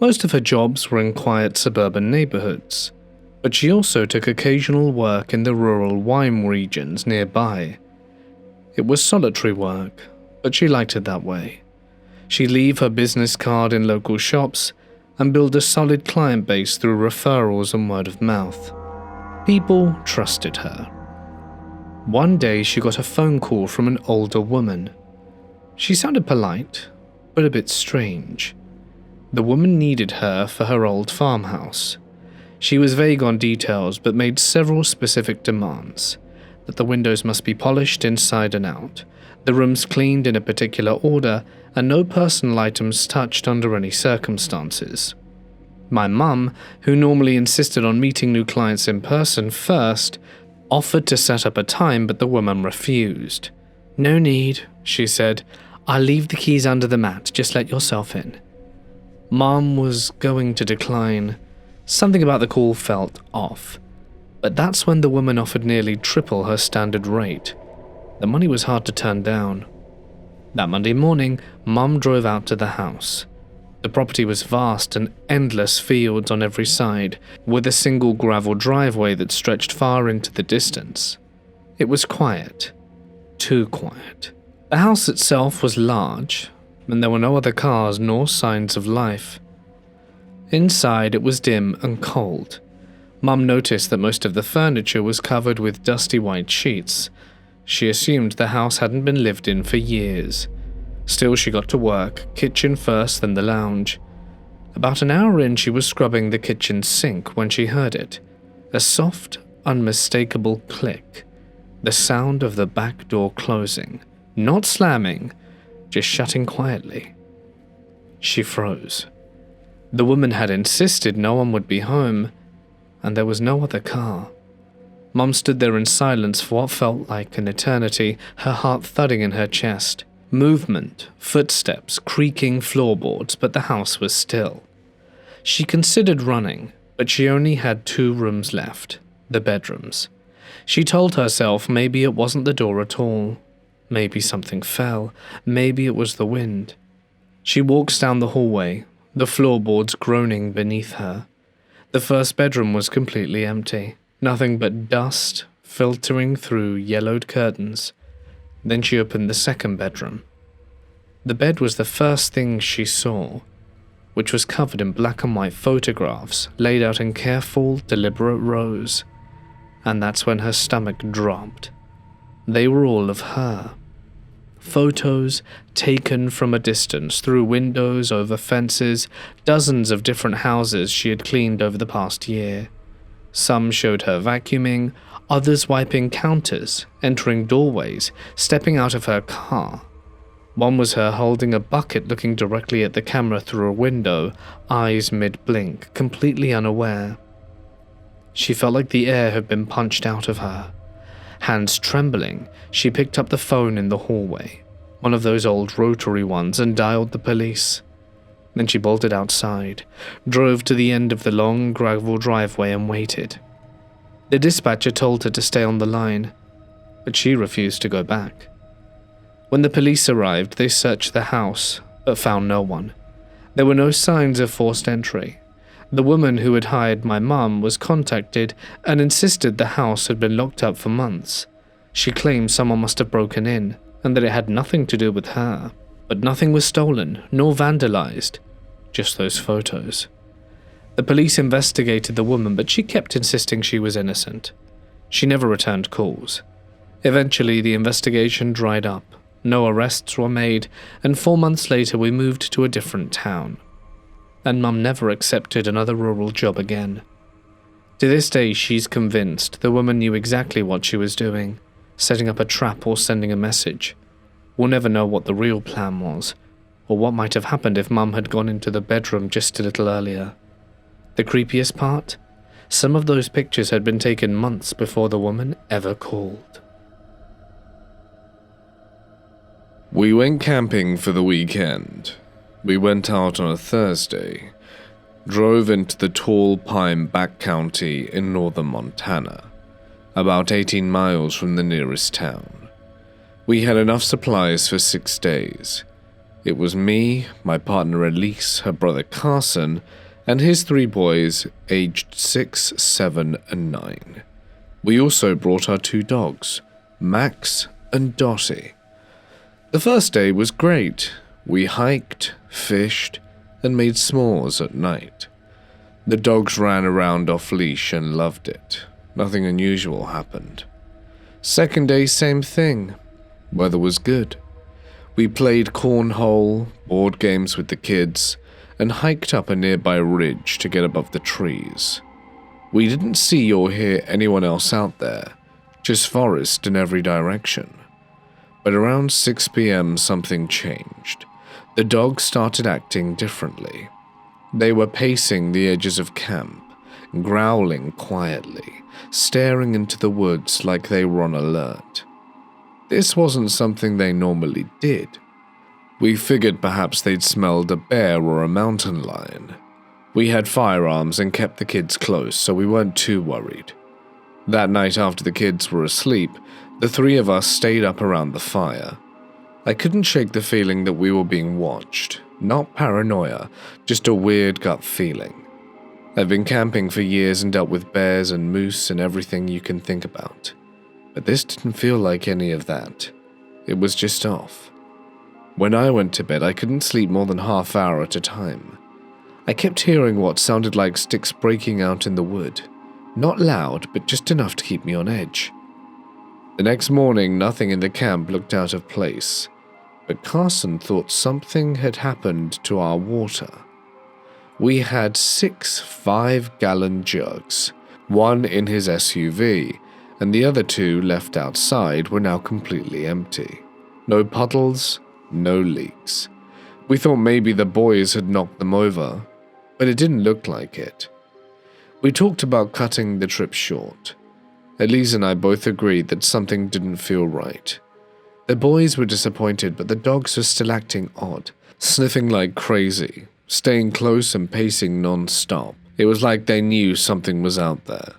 A: Most of her jobs were in quiet suburban neighbourhoods, but she also took occasional work in the rural wine regions nearby. It was solitary work, but she liked it that way. She'd leave her business card in local shops and build a solid client base through referrals and word of mouth. People trusted her. One day she got a phone call from an older woman. She sounded polite, but a bit strange. The woman needed her for her old farmhouse. She was vague on details, but made several specific demands: that the windows must be polished inside and out, the rooms cleaned in a particular order, and no personal items touched under any circumstances. My mum, who normally insisted on meeting new clients in person first, offered to set up a time, but the woman refused. "No need," she said. "I'll leave the keys under the mat, just let yourself in." Mum was going to decline. Something about the call felt off. But that's when the woman offered nearly triple her standard rate. The money was hard to turn down. That Monday morning, Mum drove out to the house. The property was vast and endless fields on every side, with a single gravel driveway that stretched far into the distance. It was quiet. Too quiet. The house itself was large, and there were no other cars nor signs of life. Inside it was dim and cold. Mum noticed that most of the furniture was covered with dusty white sheets. She assumed the house hadn't been lived in for years. Still, she got to work, kitchen first, then the lounge. About an hour in, she was scrubbing the kitchen sink when she heard it. A soft, unmistakable click. The sound of the back door closing. Not slamming, just shutting quietly. She froze. The woman had insisted no one would be home, and there was no other car. Mum stood there in silence for what felt like an eternity, her heart thudding in her chest. Movement, footsteps, creaking floorboards, but the house was still. She considered running, but she only had 2 rooms left, the bedrooms. She told herself maybe it wasn't the door at all. Maybe something fell. Maybe it was the wind. She walks down the hallway, the floorboards groaning beneath her. The first bedroom was completely empty, nothing but dust filtering through yellowed curtains. Then she opened the second bedroom. The bed was the first thing she saw, which was covered in black and white photographs laid out in careful, deliberate rows. And that's when her stomach dropped. They were all of her. Photos taken from a distance, through windows, over fences, dozens of different houses she had cleaned over the past year. Some showed her vacuuming, others wiping counters, entering doorways, stepping out of her car. One was her holding a bucket looking directly at the camera through a window, eyes mid-blink, completely unaware. She felt like the air had been punched out of her. Hands trembling, she picked up the phone in the hallway, one of those old rotary ones, and dialed the police. Then she bolted outside, drove to the end of the long gravel driveway and waited. The dispatcher told her to stay on the line, but she refused to go back. When the police arrived, they searched the house, but found no one. There were no signs of forced entry. The woman who had hired my mum was contacted and insisted the house had been locked up for months. She claimed someone must have broken in, and that it had nothing to do with her. But nothing was stolen, nor vandalized. Just those photos. The police investigated the woman, but she kept insisting she was innocent. She never returned calls. Eventually, the investigation dried up. No arrests were made, and 4 months later we moved to a different town. And Mum never accepted another rural job again. To this day, she's convinced the woman knew exactly what she was doing, setting up a trap or sending a message. We'll never know what the real plan was, or what might have happened if Mum had gone into the bedroom just a little earlier. The creepiest part? Some of those pictures had been taken months before the woman ever called.
B: We went camping for the weekend. We went out on a Thursday, drove into the Tall Pine Back County in northern Montana, about 18 miles from the nearest town. We had enough supplies for 6 days. It was me, my partner Elise, her brother Carson, and his 3 boys aged 6, 7, and 9. We also brought our 2 dogs, Max and Dottie. The first day was great. We hiked, fished, and made s'mores at night. The dogs ran around off-leash and loved it. Nothing unusual happened. Second day, same thing. Weather was good. We played cornhole, board games with the kids, and hiked up a nearby ridge to get above the trees. We didn't see or hear anyone else out there, just forest in every direction. But around 6 p.m. something changed. The dogs started acting differently. They were pacing the edges of camp, growling quietly, staring into the woods like they were on alert. This wasn't something they normally did. We figured perhaps they'd smelled a bear or a mountain lion. We had firearms and kept the kids close, so we weren't too worried. That night after the kids were asleep, the 3 of us stayed up around the fire. I couldn't shake the feeling that we were being watched. Not paranoia, just a weird gut feeling. I've been camping for years and dealt with bears and moose and everything you can think about. But this didn't feel like any of that. It was just off. When I went to bed, I couldn't sleep more than half hour at a time. I kept hearing what sounded like sticks breaking out in the wood. Not loud, but just enough to keep me on edge. The next morning, nothing in the camp looked out of place, but Carson thought something had happened to our water. We had 6 5-gallon jugs, 1 in his SUV, and the other 2 left outside were now completely empty. No puddles, no leaks. We thought maybe the boys had knocked them over, but it didn't look like it. We talked about cutting the trip short. Elise and I both agreed that something didn't feel right. The boys were disappointed, but the dogs were still acting odd, sniffing like crazy, staying close and pacing non-stop. It was like they knew something was out there.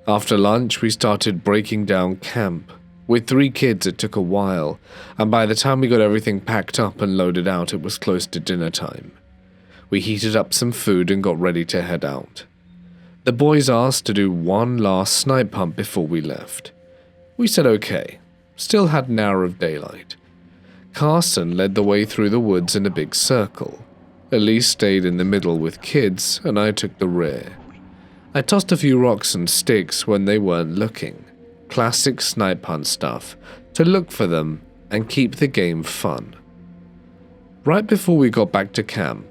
B: After lunch, we started breaking down camp. With 3 kids, it took a while, and by the time we got everything packed up and loaded out, it was close to dinner time. We heated up some food and got ready to head out. The boys asked to do one last snipe hunt before we left. We said okay. Still had an hour of daylight. Carson led the way through the woods in a big circle. Elise stayed in the middle with kids, and I took the rear. I tossed a few rocks and sticks when they weren't looking. Classic snipe hunt stuff, to look for them and keep the game fun. Right before we got back to camp,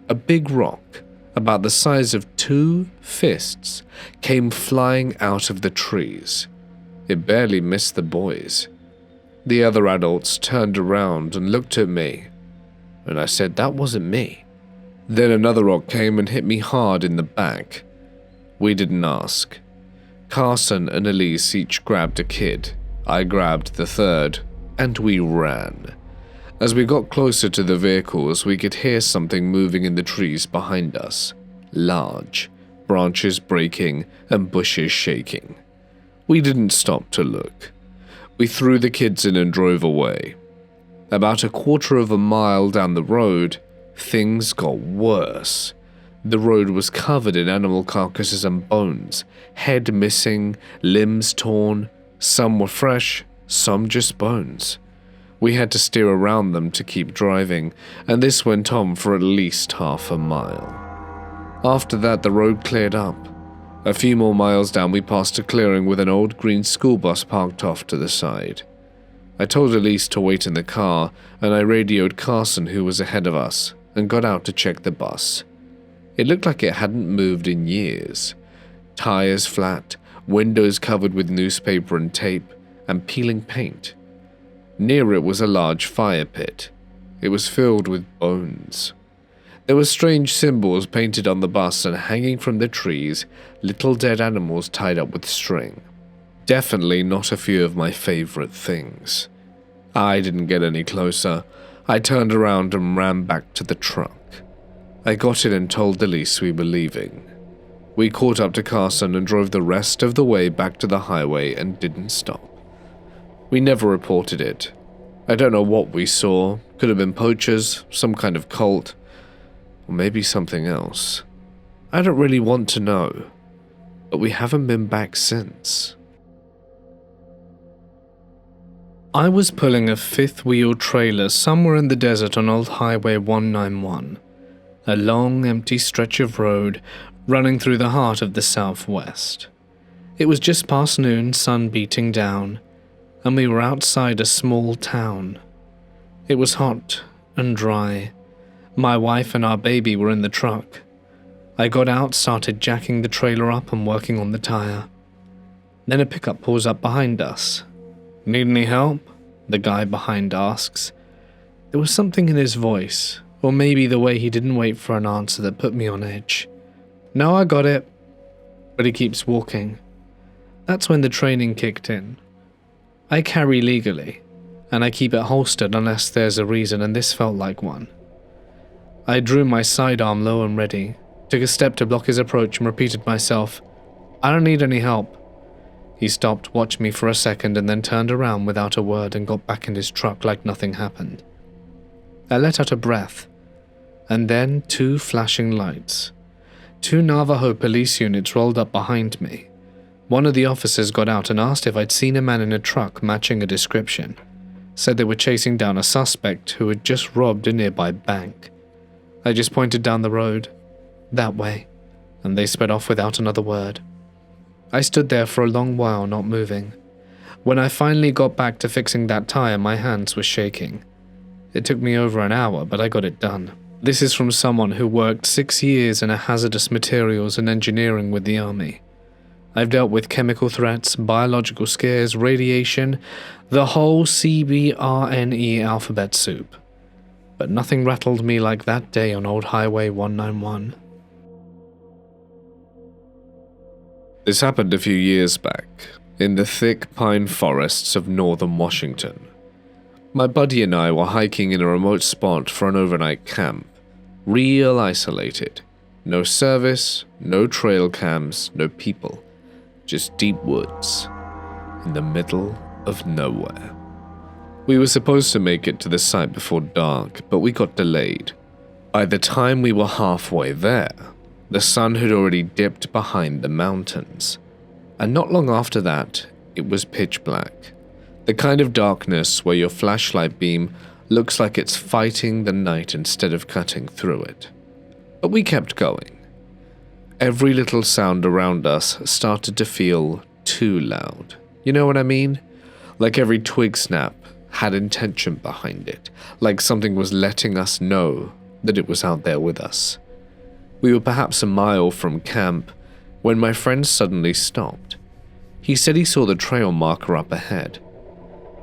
B: a big rock, about the size of 2 fists, came flying out of the trees. It barely missed the boys. The other adults turned around and looked at me, and I said that wasn't me. Then another rock came and hit me hard in the back. We didn't ask. Carson and Elise each grabbed a kid. I grabbed the third, and we ran. As we got closer to the vehicles, we could hear something moving in the trees behind us. Large, branches breaking and bushes shaking. We didn't stop to look. We threw the kids in and drove away. About a quarter of a mile down the road, things got worse. The road was covered in animal carcasses and bones, head missing, limbs torn. Some were fresh, some just bones. We had to steer around them to keep driving, and this went on for at least half a mile. After that, the road cleared up. A few more miles down, we passed a clearing with an old green school bus parked off to the side. I told Elise to wait in the car, and I radioed Carson, who was ahead of us, and got out to check the bus. It looked like it hadn't moved in years. Tires flat, windows covered with newspaper and tape, and peeling paint. Near it was a large fire pit. It was filled with bones. There were strange symbols painted on the bus, and hanging from the trees, little dead animals tied up with string. Definitely not a few of my favorite things. I didn't get any closer. I turned around and ran back to the truck. I got in and told Elise we were leaving. We caught up to Carson and drove the rest of the way back to the highway and didn't stop. We never reported it. I don't know what we saw. Could have been poachers, some kind of cult, or maybe something else. I don't really want to know, but we haven't been back since.
A: I was pulling a fifth-wheel trailer somewhere in the desert on Old Highway 191, a long, empty stretch of road running through the heart of the southwest. It was just past noon, sun beating down, and we were outside a small town. It was hot and dry. My wife and our baby were in the truck. I got out, started jacking the trailer up and working on the tire. Then a pickup pulls up behind us. "Need any help?" the guy behind asks. There was something in his voice, or maybe the way he didn't wait for an answer, that put me on edge. "No, I got it." But he keeps walking. That's when the training kicked in. I carry legally, and I keep it holstered unless there's a reason, and this felt like one. I drew my sidearm low and ready, took a step to block his approach and repeated myself, "I don't need any help." He stopped, watched me for a second, and then turned around without a word and got back in his truck like nothing happened. I let out a breath, and then 2 flashing lights. 2 Navajo police units rolled up behind me. One of the officers got out and asked if I'd seen a man in a truck matching a description. Said they were chasing down a suspect who had just robbed a nearby bank. I just pointed down the road, that way, and they sped off without another word. I stood there for a long while, not moving. When I finally got back to fixing that tire, my hands were shaking. It took me over an hour, but I got it done. This is from someone who worked 6 years in a hazardous materials and engineering with the Army. I've dealt with chemical threats, biological scares, radiation, the whole CBRNE alphabet soup. But nothing rattled me like that day on Old Highway 191.
B: This happened a few years back, in the thick pine forests of northern Washington. My buddy and I were hiking in a remote spot for an overnight camp. Real isolated. No service, no trail cams, no people. Just deep woods. In the middle of nowhere. We were supposed to make it to the site before dark, but we got delayed. By the time we were halfway there, the sun had already dipped behind the mountains. And not long after that, it was pitch black. The kind of darkness where your flashlight beam looks like it's fighting the night instead of cutting through it. But we kept going. Every little sound around us started to feel too loud. You know what I mean? Like every twig snap had intention behind it, like something was letting us know that it was out there with us. We were perhaps a mile from camp when my friend suddenly stopped. He said he saw the trail marker up ahead.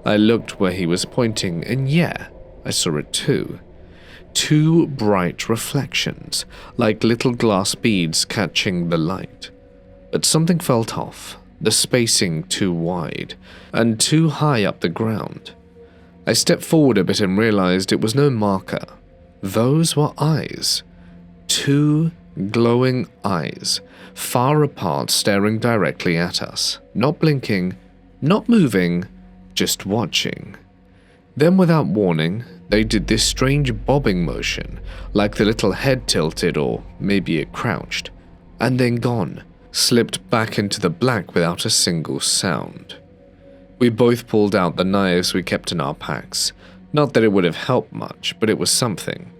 B: I looked where he was pointing, and yeah, I saw it too. Two bright reflections, like little glass beads catching the light. But something felt off, the spacing too wide, and too high up the ground. I stepped forward a bit and realized it was no marker. Those were eyes. Two glowing eyes, far apart, staring directly at us. Not blinking, not moving, just watching. Then, without warning, they did this strange bobbing motion, like the little head tilted or maybe it crouched, and then gone, slipped back into the black without a single sound. We both pulled out the knives we kept in our packs. Not that it would have helped much, but it was something.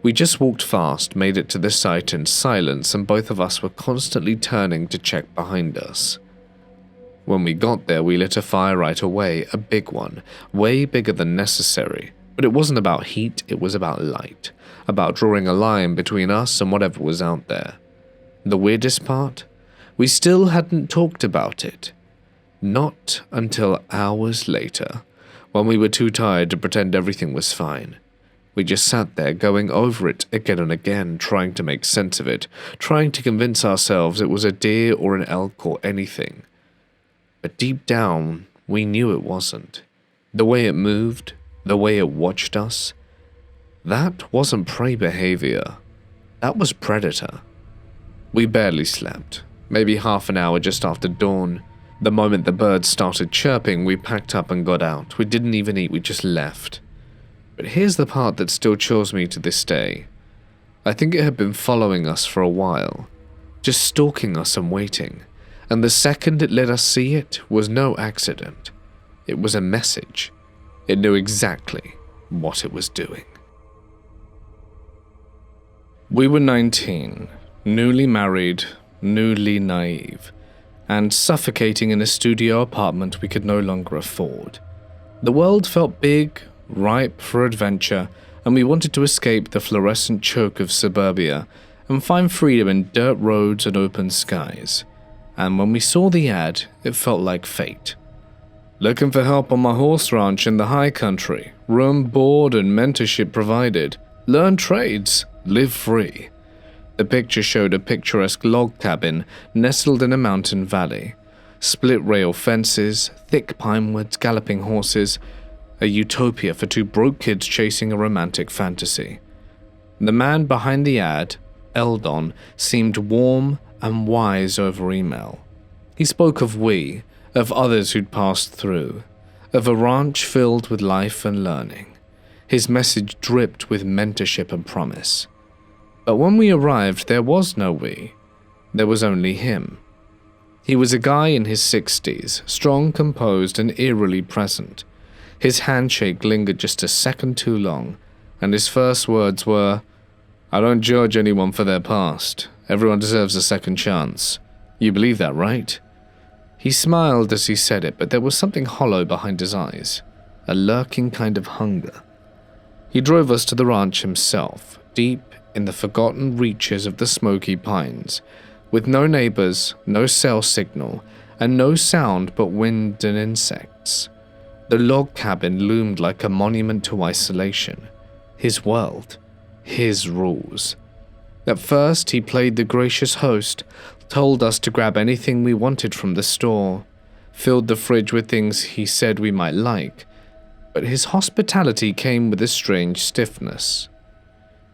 B: We just walked fast, made it to the site in silence, and both of us were constantly turning to check behind us. When we got there, we lit a fire right away, a big one, way bigger than necessary. But it wasn't about heat, it was about light, about drawing a line between us and whatever was out there. The weirdest part? We still hadn't talked about it. Not until hours later, when we were too tired to pretend everything was fine. We just sat there going over it again and again, trying to make sense of it, trying to convince ourselves it was a deer or an elk or anything. But deep down, we knew it wasn't. The way it moved, the way it watched us, that wasn't prey behavior. That was predator. We barely slept, maybe half an hour just after dawn. The moment the birds started chirping, we packed up and got out. We didn't even eat, we just left. But here's the part that still chills me to this day. I think it had been following us for a while, just stalking us and waiting. And the second it let us see it was no accident. It was a message. It knew exactly what it was doing.
A: We were 19, newly married, newly naive, and suffocating in a studio apartment we could no longer afford. The world felt big, ripe for adventure, and we wanted to escape the fluorescent choke of suburbia and find freedom in dirt roads and open skies. And when we saw the ad, it felt like fate. Looking for help on my horse ranch in the high country. Room, board, and mentorship provided. Learn trades. Live free. The picture showed a picturesque log cabin nestled in a mountain valley. Split rail fences, thick pine woods, galloping horses. A utopia for two broke kids chasing a romantic fantasy. The man behind the ad, Eldon, seemed warm and wise over email. He spoke of we, of others who'd passed through, of a ranch filled with life and learning. His message dripped with mentorship and promise. But when we arrived, there was no we. There was only him. He was a guy in his 60s, strong, composed, and eerily present. His handshake lingered just a second too long, and his first words were, "I don't judge anyone for their past. Everyone deserves a second chance. You believe that, right?" He smiled as he said it, but there was something hollow behind his eyes, a lurking kind of hunger. He drove us to the ranch himself, deep in the forgotten reaches of the Smoky Pines, with no neighbors, no cell signal, and no sound but wind and insects. The log cabin loomed like a monument to isolation. His world. His rules. At first, he played the gracious host, told us to grab anything we wanted from the store, filled the fridge with things he said we might like, but his hospitality came with a strange stiffness.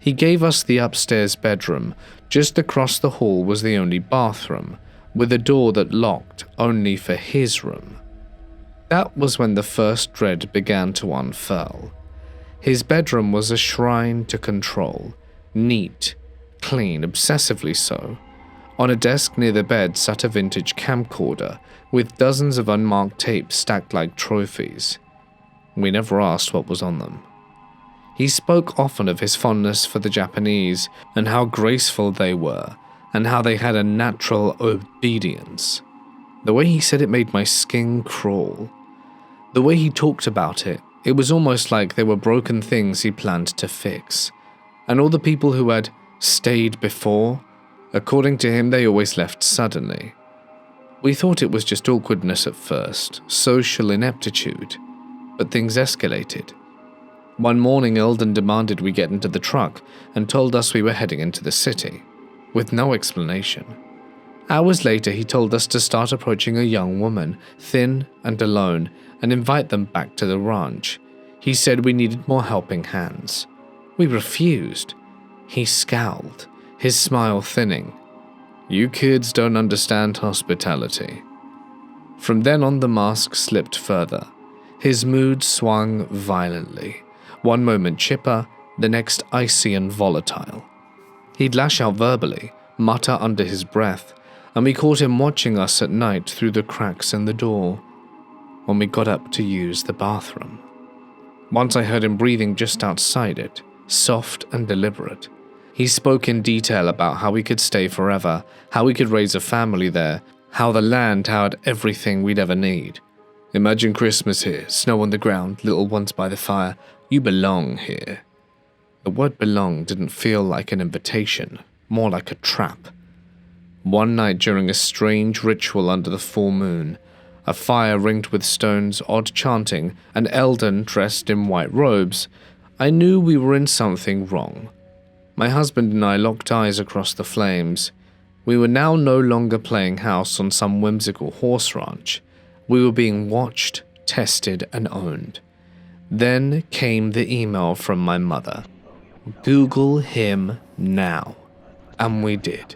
B: He gave us the upstairs bedroom. Just across the hall was the only bathroom, with a door that locked only for his room. That was when the first dread began to unfurl. His bedroom was a shrine to control, neat, clean, obsessively so. On a desk near the bed sat a vintage camcorder with dozens of unmarked tapes stacked like trophies. We never asked what was on them. He spoke often of his fondness for the Japanese and how graceful they were, and how they had a natural obedience. The way he said it made my skin crawl. The way he talked about it, it was almost like they were broken things he planned to fix. And all the people who had stayed before, according to him, they always left suddenly. We thought it was just awkwardness at first, social ineptitude, but things escalated. One morning, Eldon demanded we get into the truck and told us we were heading into the city, with no explanation. Hours later, he told us to start approaching a young woman, thin and alone, and invite them back to the ranch. He said we needed more helping hands. We refused. He scowled, his smile thinning. "You kids don't understand hospitality." From then on, the mask slipped further. His mood swung violently. One moment chipper, the next icy and volatile. He'd lash out verbally, mutter under his breath, and we caught him watching us at night through the cracks in the door when we got up to use the bathroom. Once I heard him breathing just outside it, soft and deliberate. He spoke in detail about how we could stay forever, how we could raise a family there, how the land had everything we'd ever need. "Imagine Christmas here, snow on the ground, little ones by the fire. You belong here." The word belong didn't feel like an invitation, more like a trap. One night during a strange ritual under the full moon, a fire ringed with stones, odd chanting, and Eldon dressed in white robes, I knew we were in something wrong. My husband and I locked eyes across the flames. We were now no longer playing house on some whimsical horse ranch. We were being watched, tested, and owned. Then came the email from my mother. "Google him now." And we did.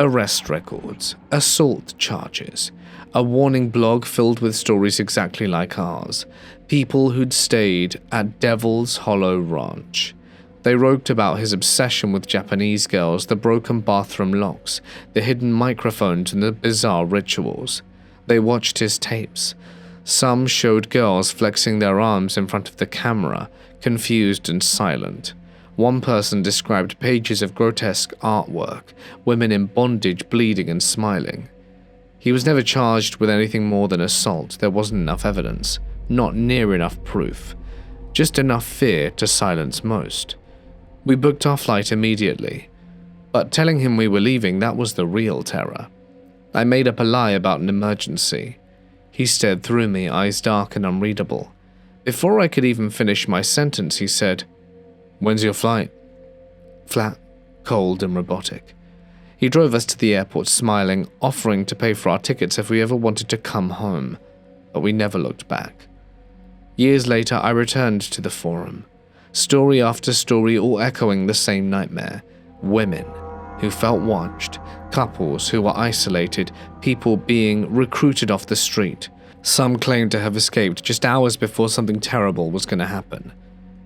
B: Arrest records, assault charges, a warning blog filled with stories exactly like ours, people who'd stayed at Devil's Hollow Ranch. They wrote about his obsession with Japanese girls, the broken bathroom locks, the hidden microphones, and the bizarre rituals. They watched his tapes. Some showed girls flexing their arms in front of the camera, confused and silent. One person described pages of grotesque artwork, women in bondage bleeding and smiling. He was never charged with anything more than assault. There wasn't enough evidence, not near enough proof, just enough fear to silence most. We booked our flight immediately, but telling him we were leaving, that was the real terror. I made up a lie about an emergency. He stared through me, eyes dark and unreadable. Before I could even finish my sentence, he said, "When's your flight?" Flat, cold, and robotic. He drove us to the airport smiling, offering to pay for our tickets if we ever wanted to come home, but we never looked back. Years later, I returned to the forum. Story after story, all echoing the same nightmare. Women who felt watched, couples who were isolated, people being recruited off the street. Some claimed to have escaped just hours before something terrible was going to happen.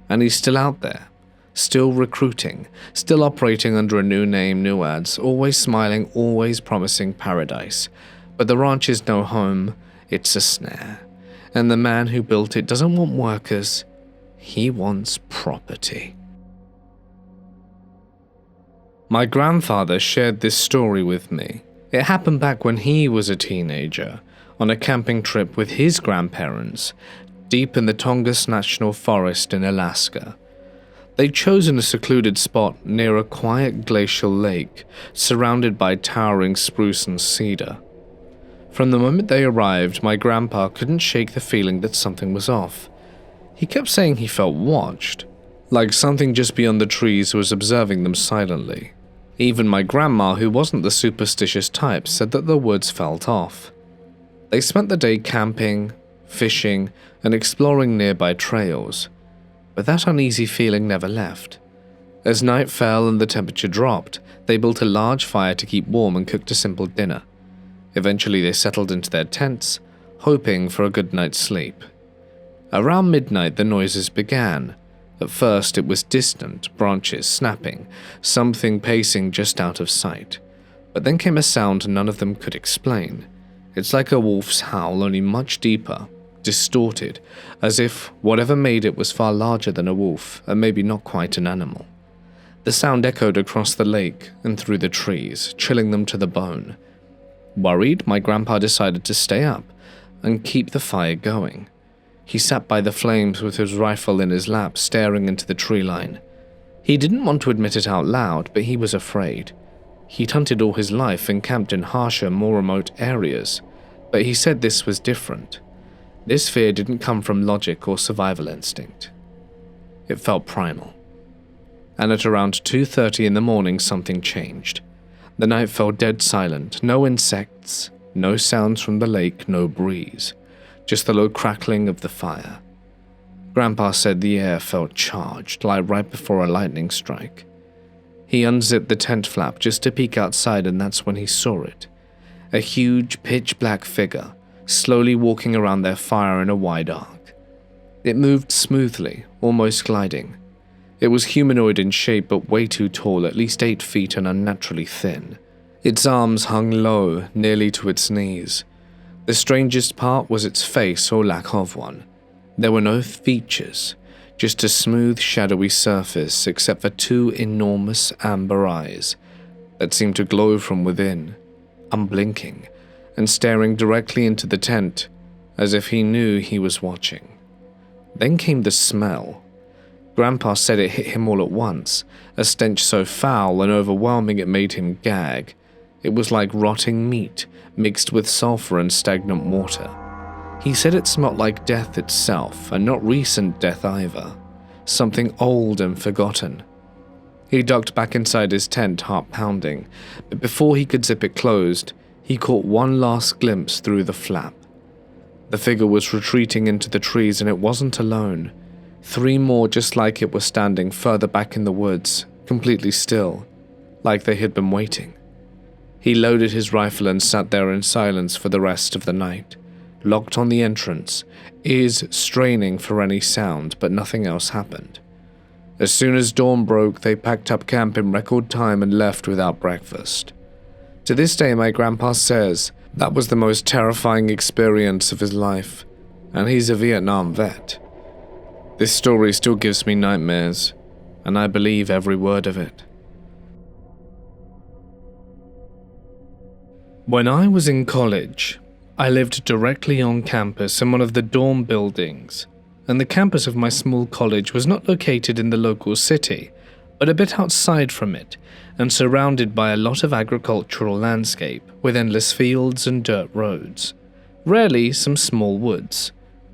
B: And he's still out there. Still recruiting, still operating under a new name, new ads, always smiling, always promising paradise. But the ranch is no home, it's a snare. And the man who built it doesn't want workers, he wants property. My grandfather shared this story with me. It happened back when he was a teenager, on a camping trip with his grandparents, deep in the Tongass National Forest in Alaska. They'd chosen a secluded spot near a quiet glacial lake, surrounded by towering spruce and cedar. From the moment they arrived, my grandpa couldn't shake the feeling that something was off. He kept saying he felt watched, like something just beyond the trees was observing them silently. Even my grandma, who wasn't the superstitious type, said that the woods felt off. They spent the day camping, fishing, and exploring nearby trails. But that uneasy feeling never left. As night fell and the temperature dropped, they built a large fire to keep warm and cooked a simple dinner. Eventually they settled into their tents, hoping for a good night's sleep. Around midnight the noises began. At first it was distant, branches snapping, something pacing just out of sight. But then came a sound none of them could explain. It's like a wolf's howl, only much deeper, distorted, as if whatever made it was far larger than a wolf, and maybe not quite an animal. The sound echoed across the lake and through the trees, chilling them to the bone. Worried, my grandpa decided to stay up and keep the fire going. He sat by the flames with his rifle in his lap, staring into the tree line. He didn't want to admit it out loud, but he was afraid. He'd hunted all his life and camped in harsher, more remote areas, but he said this was different. This fear didn't come from logic or survival instinct. It felt primal. And at around 2:30 in the morning, something changed. The night fell dead silent, no insects, no sounds from the lake, no breeze, just the low crackling of the fire. Grandpa said the air felt charged, like right before a lightning strike. He unzipped the tent flap just to peek outside, and that's when he saw it. A huge, pitch-black figure, slowly walking around their fire in a wide arc. It moved smoothly, almost gliding. It was humanoid in shape, but way too tall, at least 8 feet and unnaturally thin. Its arms hung low, nearly to its knees. The strangest part was its face, or lack of one. There were no features, just a smooth, shadowy surface, except for 2 enormous amber eyes that seemed to glow from within, unblinking, and staring directly into the tent, as if he knew he was watching. Then came the smell. Grandpa said it hit him all at once, a stench so foul and overwhelming it made him gag. It was like rotting meat, mixed with sulfur and stagnant water. He said it smelt like death itself, and not recent death either. Something old and forgotten. He ducked back inside his tent, heart pounding, but before he could zip it closed, he caught one last glimpse through the flap. The figure was retreating into the trees, and it wasn't alone. 3 more just like it were standing further back in the woods, completely still, like they had been waiting. He loaded his rifle and sat there in silence for the rest of the night, locked on the entrance, ears straining for any sound, but nothing else happened. As soon as dawn broke, they packed up camp in record time and left without breakfast. To this day, my grandpa says that was the most terrifying experience of his life, and he's a Vietnam vet. This story still gives me nightmares, and I believe every word of it. When I was in college, I lived directly on campus in one of the dorm buildings, and the campus of my small college was not located in the local city, but a bit outside from it, and surrounded by a lot of agricultural landscape with endless fields and dirt roads. Rarely some small woods.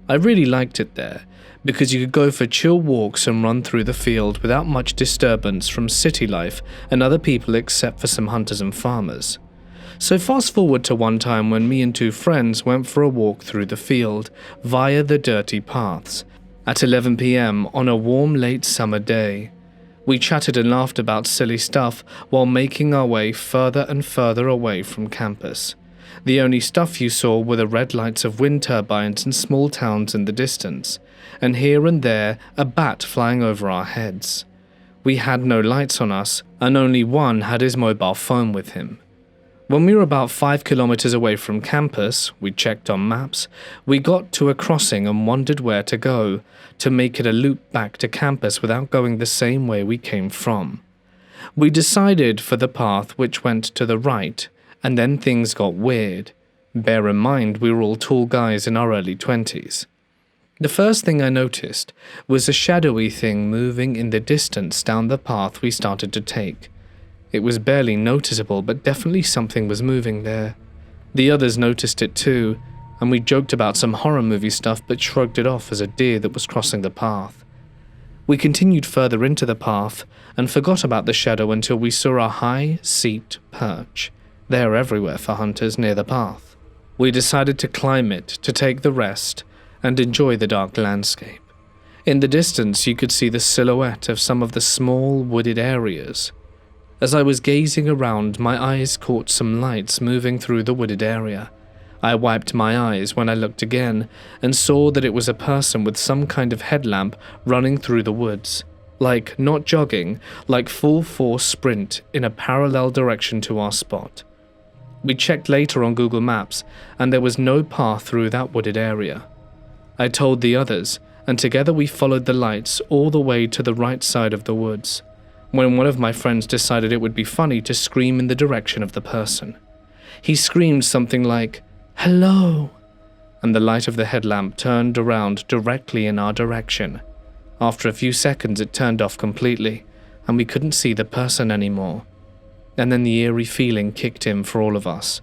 B: I really liked it there, because you could go for chill walks and run through the field without much disturbance from city life and other people except for some hunters and farmers. So fast forward to one time when me and 2 friends went for a walk through the field via the dirty paths at 11 p.m. on a warm late summer day. We chatted and laughed about silly stuff while making our way further and further away from campus. The only stuff you saw were the red lights of wind turbines in small towns in the distance, and here and there a bat flying over our heads. We had no lights on us, and only one had his mobile phone with him. When we were about 5 kilometers away from campus, we checked on maps, we got to a crossing and wondered where to go, to make it a loop back to campus without going the same way we came from. We decided for the path which went to the right, and then things got weird. Bear in mind we were all tall guys in our early 20s. The first thing I noticed was a shadowy thing moving in the distance down the path we started to take. It was barely noticeable, but definitely something was moving there. The others noticed it too, and we joked about some horror movie stuff but shrugged it off as a deer that was crossing the path. We continued further into the path and forgot about the shadow until we saw a high seat perch. They're everywhere for hunters near the path. We decided to climb it to take the rest and enjoy the dark landscape.
A: In the distance, you could see the silhouette of some of the small wooded areas. As I was gazing around, my eyes caught some lights moving through the wooded area. I wiped my eyes when I looked again and saw that it was a person with some kind of headlamp running through the woods. Like, not jogging, like full force sprint in a parallel direction to our spot. We checked later on Google Maps, and there was no path through that wooded area. I told the others, and together we followed the lights all the way to the right side of the woods, when one of my friends decided it would be funny to scream in the direction of the person. He screamed something like, "Hello!" and the light of the headlamp turned around directly in our direction. After a few seconds, it turned off completely, and we couldn't see the person anymore. And then the eerie feeling kicked in for all of us.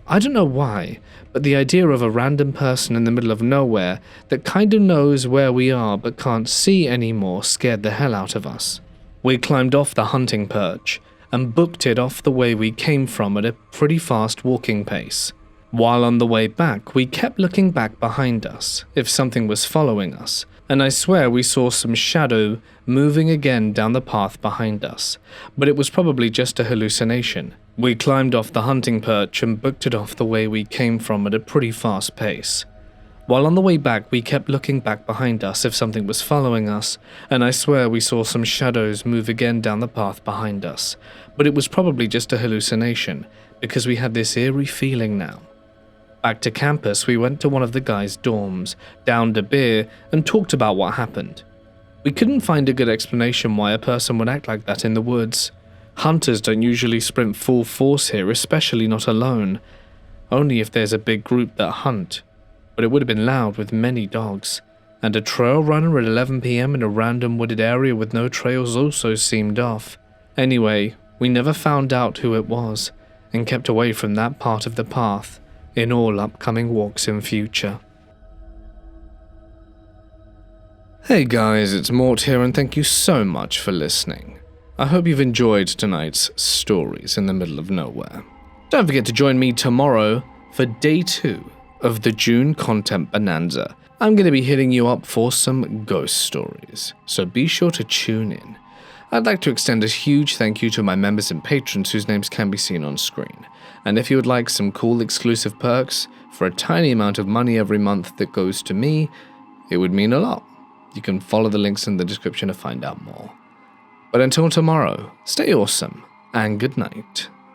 A: I don't know why, but the idea of a random person in the middle of nowhere that kind of knows where we are but can't see anymore scared the hell out of us. We climbed off the hunting perch and booked it off the way we came from at a pretty fast walking pace. While on the way back, we kept looking back behind us, if something was following us, and I swear we saw some shadow moving again down the path behind us, but it was probably just a hallucination. We climbed off the hunting perch and booked it off the way we came from at a pretty fast pace. While on the way back, we kept looking back behind us if something was following us, and I swear we saw some shadows move again down the path behind us, but it was probably just a hallucination, because we had this eerie feeling now. Back to campus, we went to one of the guys' dorms, downed a beer, and talked about what happened. We couldn't find a good explanation why a person would act like that in the woods. Hunters don't usually sprint full force here, especially not alone. Only if there's a big group that hunt. But it would have been loud with many dogs. And a trail runner at 11 PM in a random wooded area with no trails also seemed off. Anyway, we never found out who it was, and kept away from that part of the path in all upcoming walks in future. Hey guys, it's Mort here, and thank you so much for listening. I hope you've enjoyed tonight's Stories in the Middle of Nowhere. Don't forget to join me tomorrow for day 2 of the June Content Bonanza. I'm going to be hitting you up for some ghost stories, so be sure to tune in. I'd like to extend a huge thank you to my members and patrons whose names can be seen on screen. And if you would like some cool exclusive perks for a tiny amount of money every month that goes to me, it would mean a lot. You can follow the links in the description to find out more. But until tomorrow, stay awesome and good night.